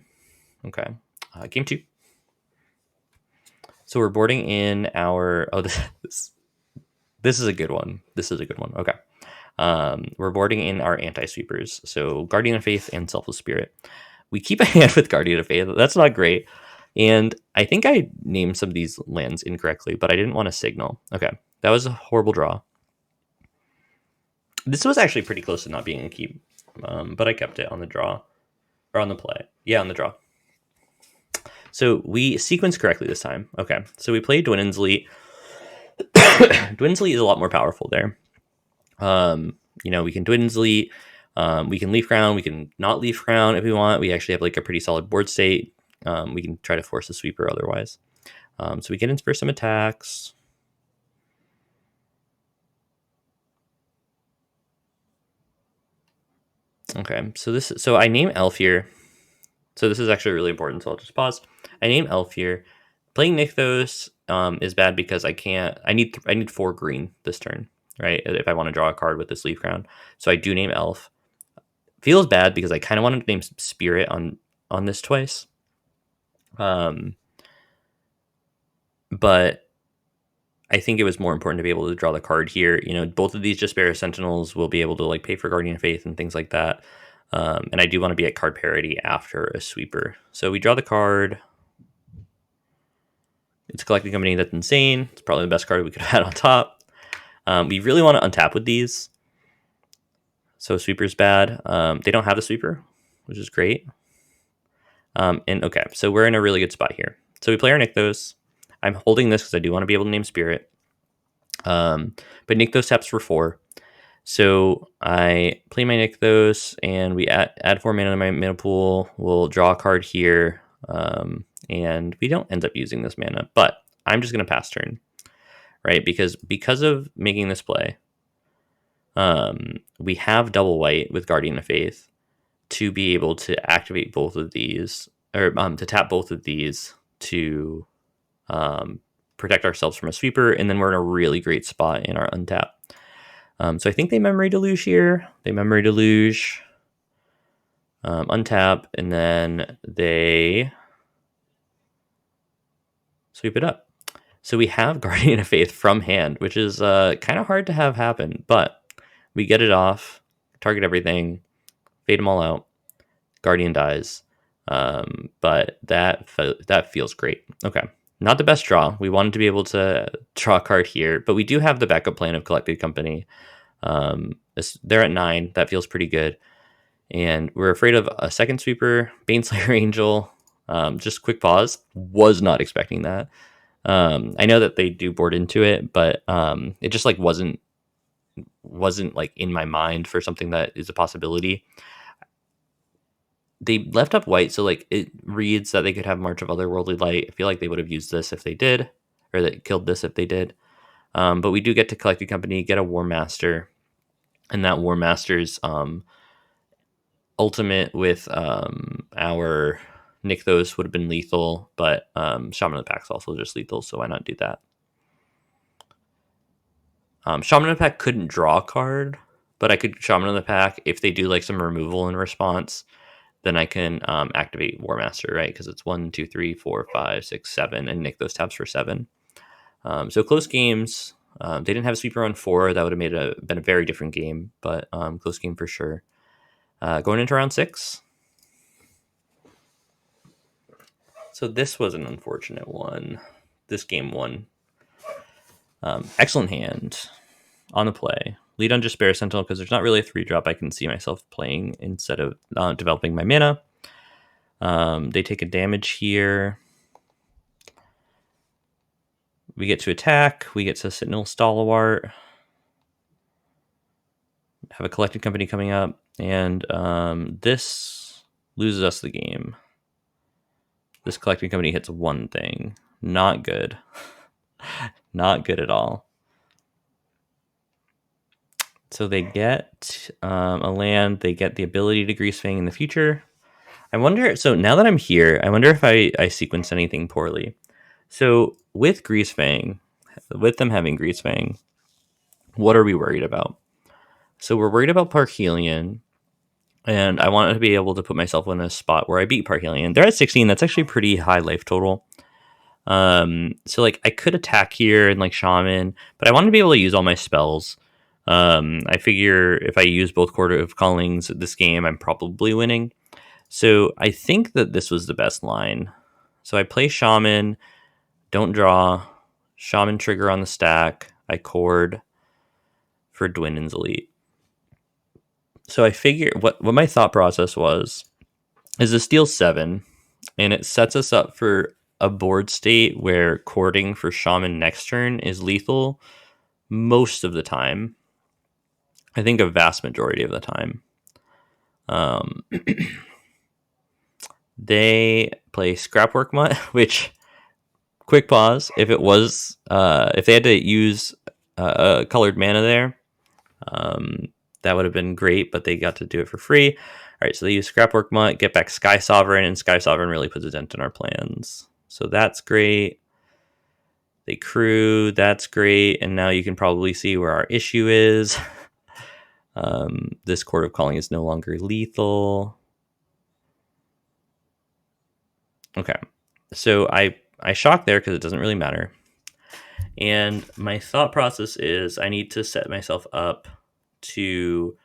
Okay. Game 2. So we're boarding in our... Oh, this is a good one. This is a good one. Okay. We're boarding in our anti-sweepers. So Guardian of Faith and Selfless Spirit. We keep a hand with Guardian of Faith. That's not great. And I think I named some of these lands incorrectly, but I didn't want to signal. Okay. That was a horrible draw. This was actually pretty close to not being a keep. But I kept it on the draw. Or on the play. Yeah, on the draw. So we sequenced correctly this time. Okay. So we played Dwynen's Leet. Dwynen's Leet is a lot more powerful there. You know, we can Dwynen's Leet. We can Leaf Crown. We can not Leaf Crown if we want. We actually have like a pretty solid board state. We can try to force a sweeper otherwise. So we can inspire some attacks. Okay, so I name Elf here. So this is actually really important, so I'll just pause. I name Elf here. Playing Nykthos is bad because I need 4 green this turn, right? If I want to draw a card with this Leaf Crown. So I do name Elf. Feels bad because I kind of wanted to name Spirit on this twice. But I think it was more important to be able to draw the card here. You know, both of these Jaspera Sentinels will be able to like pay for Guardian of Faith and things like that. And I do want to be at card parity after a sweeper. So we draw the card. It's a collecting company that's insane. It's probably the best card we could have had on top. We really want to untap with these. So sweeper's bad. They don't have a sweeper, which is great. And okay, so we're in a really good spot here. So we play our Nykthos. I'm holding this because I do want to be able to name Spirit. But Nykthos taps for 4. So I play my Nykthos, and we add 4 mana to my mana pool. We'll draw a card here, and we don't end up using this mana. But I'm just going to pass turn, right? Because of making this play, we have double white with Guardian of Faith to be able to activate both of these, or to tap both of these to protect ourselves from a sweeper, and then we're in a really great spot in our untap. So I think they Memory Deluge here. They Memory Deluge, untap, and then they sweep it up. So we have Guardian of Faith from hand, which is kind of hard to have happen, but we get it off, target everything, fade them all out. Guardian dies, but that feels great. Okay, not the best draw. We wanted to be able to draw a card here, but we do have the backup plan of Collected Company. They're at 9. That feels pretty good, and we're afraid of a second sweeper. Baneslayer Angel. Just quick pause. Was not expecting that. I know that they do board into it, but it just like wasn't like in my mind for something that is a possibility. They left up white, so like it reads that they could have March of Otherworldly Light. I feel like they would have used this if they did, or that killed this if they did. But we do get to Collected Company, get a Warmaster, and that Warmaster's ultimate with our Nykthos would have been lethal, but Shaman of the Pack's also just lethal, so why not do that? Shaman of the Pack couldn't draw a card, but I could Shaman of the Pack if they do like some removal in response. Then I can activate Warmaster, right? Because it's 1, 2, 3, 4, 5, 6, 7, and Nykthos taps for 7. So close games. They didn't have a sweeper on 4. That would have been a very different game, but close game for sure. Going into round 6. So this was an unfortunate one. This game won. Excellent hand on the play. Lead on Jaspera Sentinel because there's not really a 3-drop I can see myself playing instead of developing my mana. They take a damage here. We get to attack. We get to Citanul Stalwart. Have a Collected Company coming up. And this loses us the game. This Collected Company hits one thing. Not good. Not good at all. So they get a land. They get the ability to Greasefang in the future. I wonder, so now that I'm here, I wonder if I sequence anything poorly. So with Greasefang, with them having Greasefang, what are we worried about? So we're worried about Parhelion, and I wanted to be able to put myself in a spot where I beat Parhelion. They're at 16. That's actually pretty high life total. So like I could attack here and like Shaman, but I wanted to be able to use all my spells. I figure if I use both Chord of Callings this game, I'm probably winning. So I think that this was the best line. So I play Shaman, don't draw, Shaman trigger on the stack, I chord for Dwynen's Elite. So I figure what my thought process was is a steal 7, and it sets us up for a board state where chording for Shaman next turn is lethal most of the time. I think a vast majority of the time. They play Scrapwork Mutt, which, quick pause, if it was, if they had to use a colored mana there, that would have been great, but they got to do it for free. All right, so they use Scrapwork Mutt, get back Sky Sovereign, and Sky Sovereign really puts a dent in our plans. So that's great. They crew, that's great, and now you can probably see where our issue is. This Chord of Calling is no longer lethal. Okay, so I shock there because it doesn't really matter. And my thought process is I need to set myself up to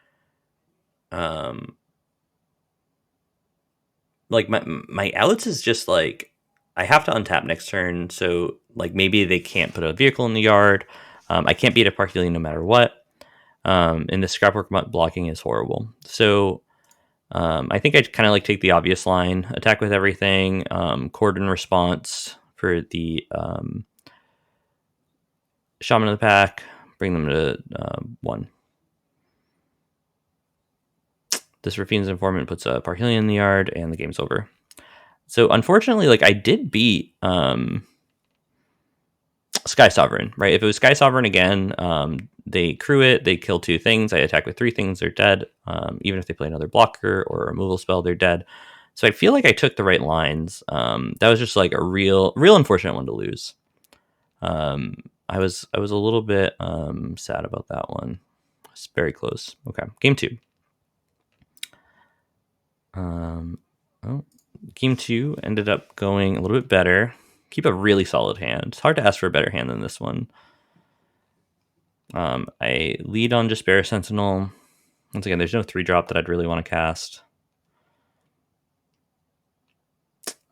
like my outs is just like I have to untap next turn, so like maybe they can't put a vehicle in the yard. I can't beat a Parkelian no matter what. And the scrapwork blocking is horrible. So I think I'd kind of like take the obvious line, attack with everything, chord in response for the Shaman of the pack, bring them to 1. This Raffine's Informant puts a Parkelian in the yard, and the game's over. So unfortunately, like I did beat Sky Sovereign, right? If it was Sky Sovereign again, they crew it, they kill 2 things, I attack with 3 things, they're dead. Even if they play another blocker or a removal spell, they're dead. So I feel like I took the right lines. That was just like a real unfortunate one to lose. I was a little bit sad about that one. It's very close. Okay, game 2. Game 2 ended up going a little bit better. Keep a really solid hand. It's hard to ask for a better hand than this one. I lead on Jaspera Sentinel. Once again, there's no 3-drop that I'd really want to cast.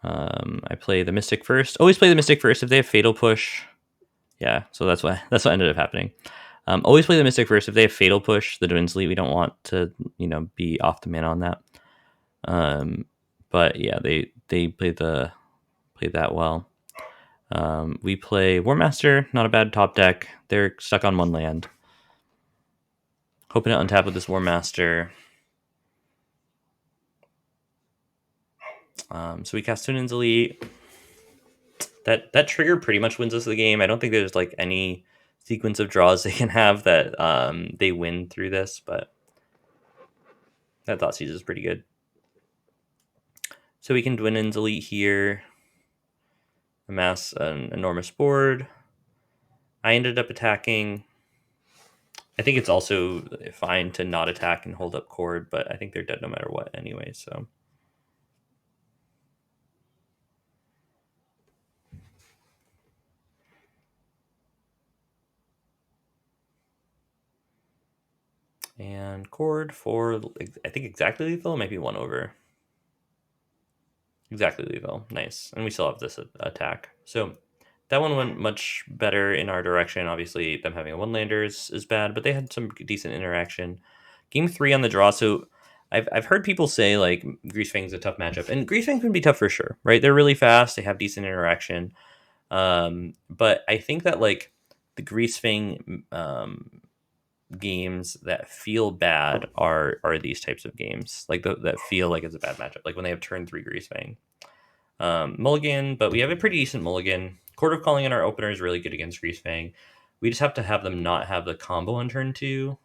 I play the Mystic first. Always play the Mystic first if they have Fatal Push. Yeah, so that's what ended up happening. Always play the Mystic first if they have Fatal Push. The Dwindsley, we don't want to be off the mana on that. But yeah, they played that well. We play Warmaster, not a bad top deck. They're stuck on 1 land. Hoping to untap with this Warmaster. So we cast Tunan's Elite. That trigger pretty much wins us the game. I don't think there's like any sequence of draws they can have that they win through this, but that Thoughtseize is pretty good. So we can Dwynen's Elite here, amass an enormous board. I ended up attacking. I think it's also fine to not attack and hold up Chord, but I think they're dead no matter what anyway, so. And Chord for, I think exactly lethal, might be 1 over. Exactly lethal, nice. And we still have this attack. So that one went much better in our direction. Obviously, them having a 1-lander is bad, but they had some decent interaction. Game 3 on the draw, so I've heard people say, like, Greasefang's a tough matchup. And Greasefang can be tough for sure, right? They're really fast, they have decent interaction. But I think that, like, the Greasefang games that feel bad are these types of games, like that feel like it's a bad matchup, like when they have turn 3 Greasefang. Mulligan, but we have a pretty decent mulligan. Chord of Calling in our opener is really good against Greasefang. We just have to have them not have the combo on turn 3.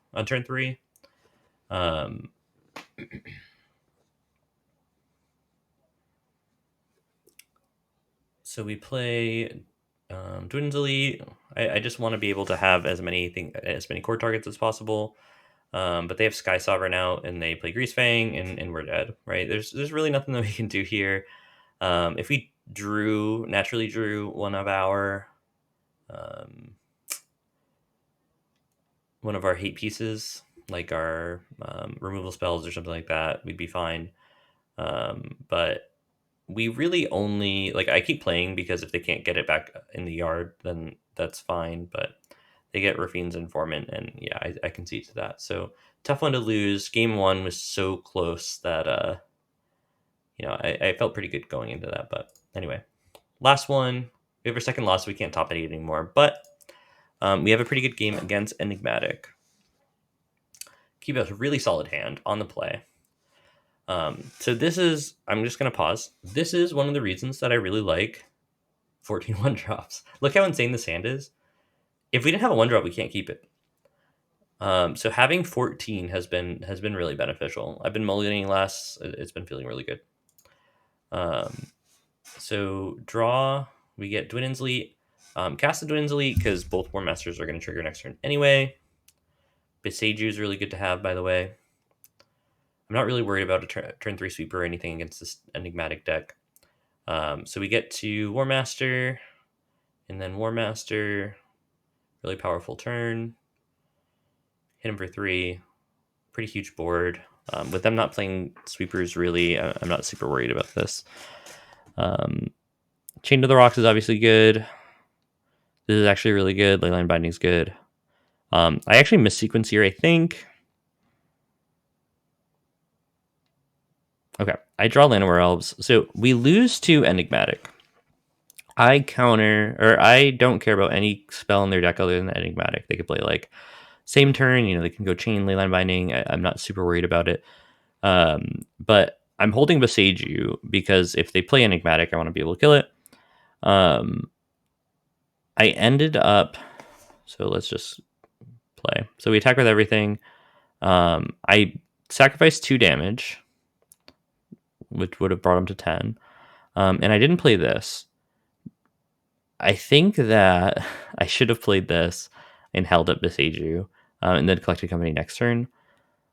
So we play Dwind's Elite. I just want to be able to have as many core targets as possible. But they have Sky Sovereign out, and they play Greasefang, and we're dead, right? There's really nothing that we can do here. If we naturally drew one of our hate pieces, like our removal spells or something like that, we'd be fine. But we really only, like, I keep playing because if they can't get it back in the yard, then that's fine. But they get Raffine's Informant, and yeah, I concede to that. So tough one to lose. Game 1 was so close that I felt pretty good going into that. But anyway, last one. We have our second loss. So we can't top 8 anymore, but we have a pretty good game against Enigmatic. Keep a really solid hand on the play. So this is, I'm just going to pause. This is one of the reasons that I really like 14 1-drops. Look how insane this hand is. If we didn't have a 1-drop, we can't keep it. So having 14 has been really beneficial. I've been mulliganing less. It's been feeling really good. So draw, we get Dwynen's Elite. Cast the Dwynen's Elite because both Warmasters are going to trigger next turn anyway. Boseiju is really good to have, by the way. I'm not really worried about a turn 3 sweeper or anything against this Enigmatic deck. So we get to Warmaster, and then Warmaster, really powerful turn. Hit him for 3. Pretty huge board. With them not playing sweepers, really, I'm not super worried about this. Chain to the Rocks is obviously good. This is actually really good. Leyline Binding is good. I actually missed sequence here, I think. Okay, I draw Llanowar Elves. So we lose to Enigmatic. I don't care about any spell in their deck other than Enigmatic. They could play like same turn, they can go chain, Leyline Binding. I'm not super worried about it. But I'm holding Boseiju because if they play Enigmatic, I want to be able to kill it. I ended up, so let's just play. So we attack with everything. I sacrificed 2 damage, which would have brought him to 10. And I didn't play this. I think that I should have played this and held up Boseiju and then collected company next turn.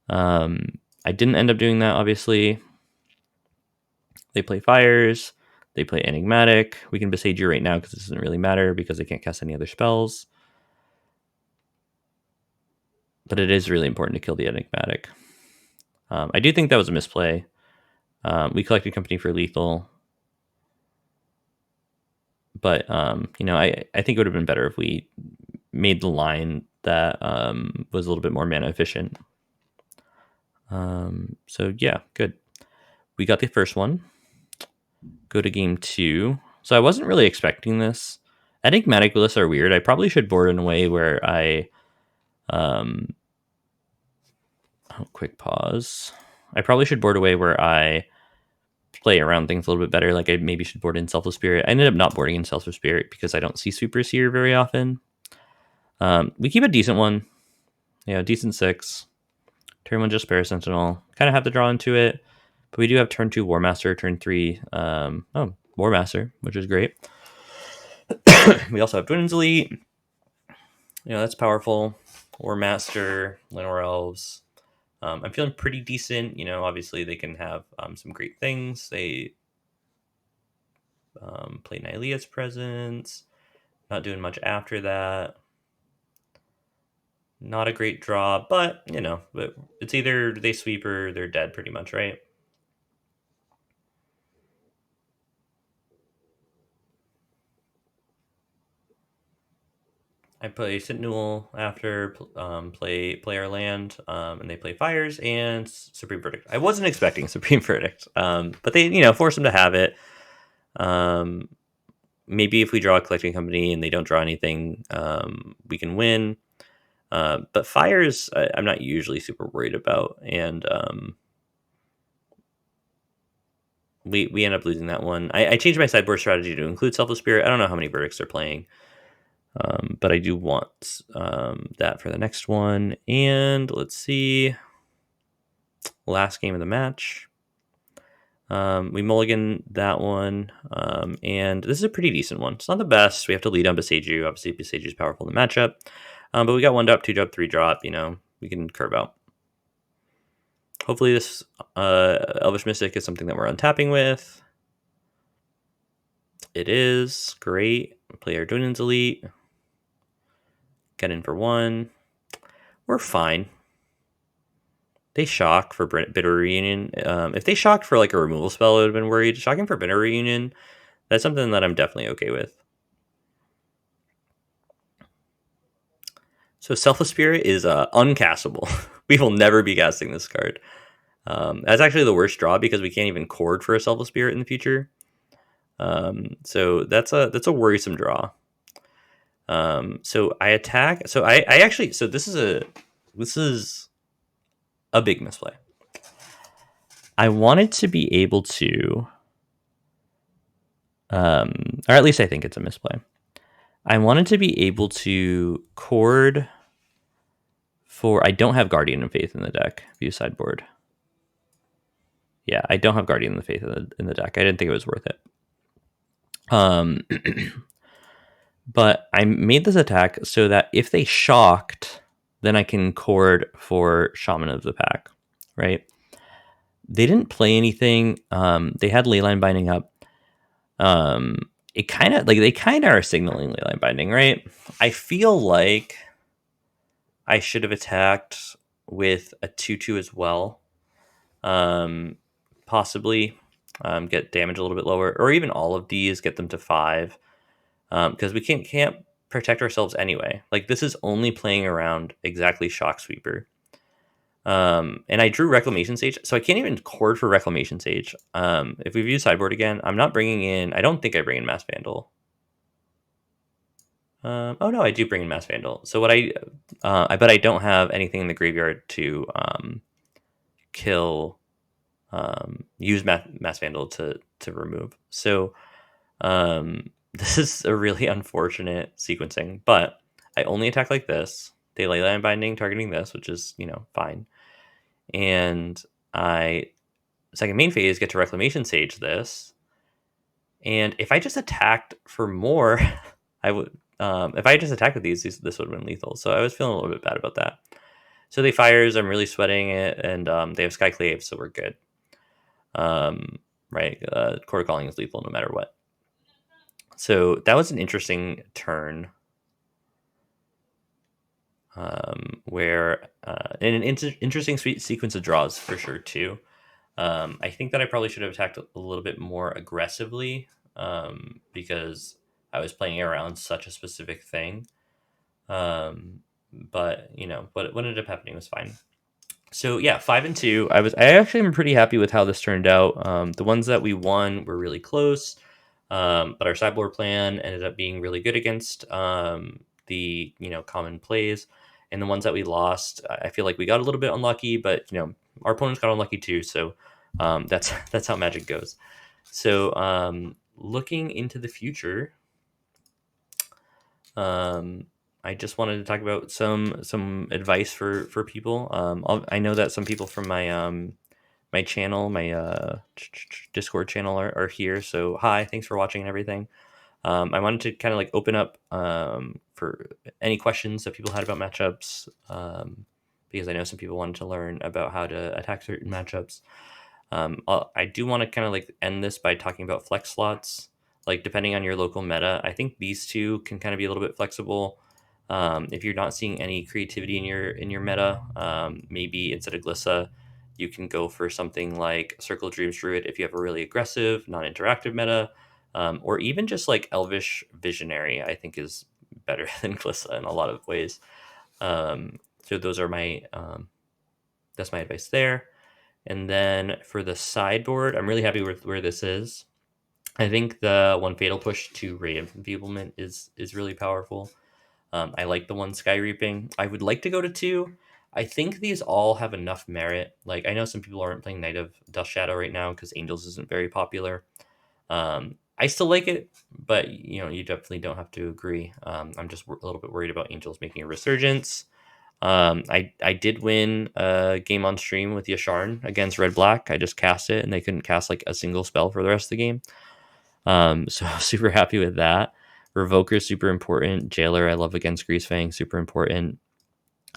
I didn't end up doing that, obviously. They play Fires. They play Enigmatic. We can Boseiju right now because it doesn't really matter because they can't cast any other spells. But it is really important to kill the Enigmatic. I do think that was a misplay. We collected company for lethal. But, I think it would have been better if we made the line that was a little bit more mana efficient. So, yeah, good. We got the first one. Go to game 2. So I wasn't really expecting this. Enigmatic lists are weird. I probably should board in a way where I... quick pause. I probably should board a way where I play around things a little bit better. Like I maybe should board in Selfless Spirit. I ended up not boarding in Selfless Spirit because I don't see sweepers here very often. We keep a decent one. Decent 6. Turn 1 Jaspera Sentinel. Kind of have to draw into it. But we do have turn 2 Warmaster, turn 3 Warmaster, which is great. We also have Dwynen's Elite. That's powerful. Warmaster, Llanowar Elves. I'm feeling pretty decent. Obviously they can have some great things. They play Nylea's Presence. Not doing much after that. Not a great draw, but, it's either they sweep or they're dead pretty much, right? I play Citanul after play our land, and they play Fires and Supreme Verdict. I wasn't expecting Supreme Verdict, but they force them to have it. Maybe if we draw a collecting company and they don't draw anything, we can win. But Fires, I'm not usually super worried about, and we end up losing that one. I changed my sideboard strategy to include Selfless Spirit. I don't know how many verdicts they're playing. But I do want that for the next one. And let's see. Last game of the match. We mulligan that one. And this is a pretty decent one. It's not the best. We have to lead on Boseiju. Obviously, Boseiju is powerful in the matchup. But we got 1 drop, 2 drop, 3 drop. We can curve out. Hopefully this Elvish Mystic is something that we're untapping with. It is. Great. Play our Dwynen's Elite. Get in for 1. We're fine. They shock for Bitter Reunion. If they shocked for like a removal spell, I would have been worried. Shocking for Bitter Reunion, that's something that I'm definitely okay with. So Selfless Spirit is uncastable. We will never be casting this card. That's actually the worst draw because we can't even chord for a Selfless Spirit in the future. So that's a worrisome draw. So I attack. So I actually. So this is a big misplay. I wanted to be able to, or at least I think it's a misplay. I wanted to be able to chord for. I don't have Guardian of Faith in the deck. View sideboard. Yeah, I don't have Guardian of Faith in the deck. I didn't think it was worth it. But I made this attack so that if they shocked, then I can chord for Shaman of the Pack, right? They didn't play anything. They had Leyline Binding up. It kind of they are signaling Leyline Binding, right? I feel like I should have attacked with a 2/2 as well. Possibly get damage a little bit lower, or even all of these, get them to 5, because we can't protect ourselves anyway. Like, this is only playing around exactly Shock Sweeper. And I drew Reclamation Sage, so I can't even chord for Reclamation Sage. If we view Sideboard again, I'm not bringing in, I don't think I bring in Masked Vandal. Oh no, I do bring in Masked Vandal. So what I bet I don't have anything in the graveyard to kill, use Masked Vandal to remove. So this is a really unfortunate sequencing, but I only attack like this. They Leyline Binding targeting this, which is, fine. And I, second main phase, get to Reclamation Sage this. And if I just attacked for more, I would, if I just attacked with these, this would have been lethal. So I was feeling a little bit bad about that. So they fires, I'm really sweating it, and they have Skyclave, so we're good. Right, Chord of Calling is lethal no matter what. So that was an interesting turn, where and an interesting sequence of draws for sure too. I think that I probably should have attacked a little bit more aggressively, because I was playing around such a specific thing. But what ended up happening was fine. So yeah, 5 and 2. I actually am pretty happy with how this turned out. The ones that we won were really close, but our sideboard plan ended up being really good against the common plays, and the ones that we lost, I feel like we got a little bit unlucky, but our opponents got unlucky too. So that's how Magic goes. So looking into the future, I just wanted to talk about some advice for people. I know that some people from my channel, my Discord channel are here. So hi, thanks for watching and everything. I wanted to kind of like open up for any questions that people had about matchups, because I know some people wanted to learn about how to attack certain matchups. I do want to kind of like end this by talking about flex slots. Like, depending on your local meta, I think these two can kind of be a little bit flexible. If you're not seeing any creativity in your meta, maybe instead of Glissa, you can go for something like Circle of Dreams Druid if you have a really aggressive, non-interactive meta, or even just like Elvish Visionary, I think is better than Glissa in a lot of ways. So those are that's my advice there. And then for the sideboard, I'm really happy with where this is. I think the one Fatal Push to Ray of Enfeeblement is really powerful. I like the one Skyreaping. I would like to go to 2. I think these all have enough merit. Like, I know some people aren't playing Knight of Dust Shadow right now because Angels isn't very popular. I still like it, but you definitely don't have to agree. I'm just a little bit worried about Angels making a resurgence. I did win a game on stream with Yasharn against Red Black. I just cast it and they couldn't cast like a single spell for the rest of the game. So super happy with that. Revoker is super important. Jailer I love against Greasefang, super important.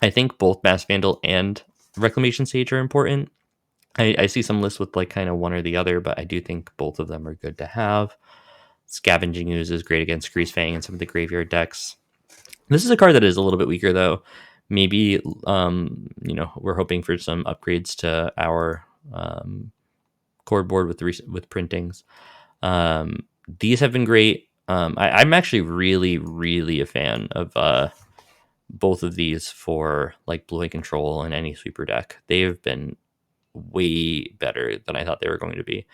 I think both Masked Vandal and Reclamation Sage are important. I see some lists with like kind of one or the other, but I do think both of them are good to have. Scavenging Ooze is great against Greasefang and some of the graveyard decks. This is a card that is a little bit weaker though. Maybe we're hoping for some upgrades to our chord board with printings. These have been great. I'm actually really, really a fan of both of these for like Blue Eye Control and any sweeper deck. They have been way better than I thought they were going to be.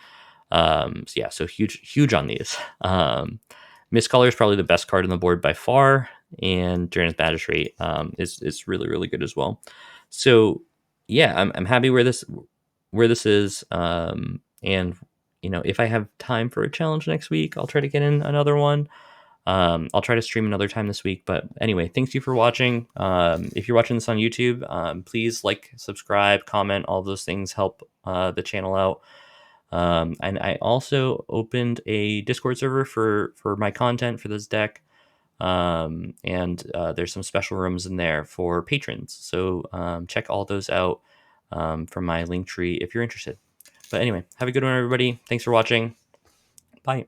So huge on these. Mistcaller is probably the best card on the board by far, and Drannith Magistrate is really, really good as well. So yeah, I'm happy where this is. And if I have time for a challenge next week, I'll try to get in another one. I'll try to stream another time this week. But anyway, thanks you for watching. If you're watching this on YouTube, please like, subscribe, comment. All those things help the channel out. And I also opened a Discord server for my content for this deck. And there's some special rooms in there for patrons. So check all those out from my link tree if you're interested. But anyway, have a good one, everybody. Thanks for watching. Bye.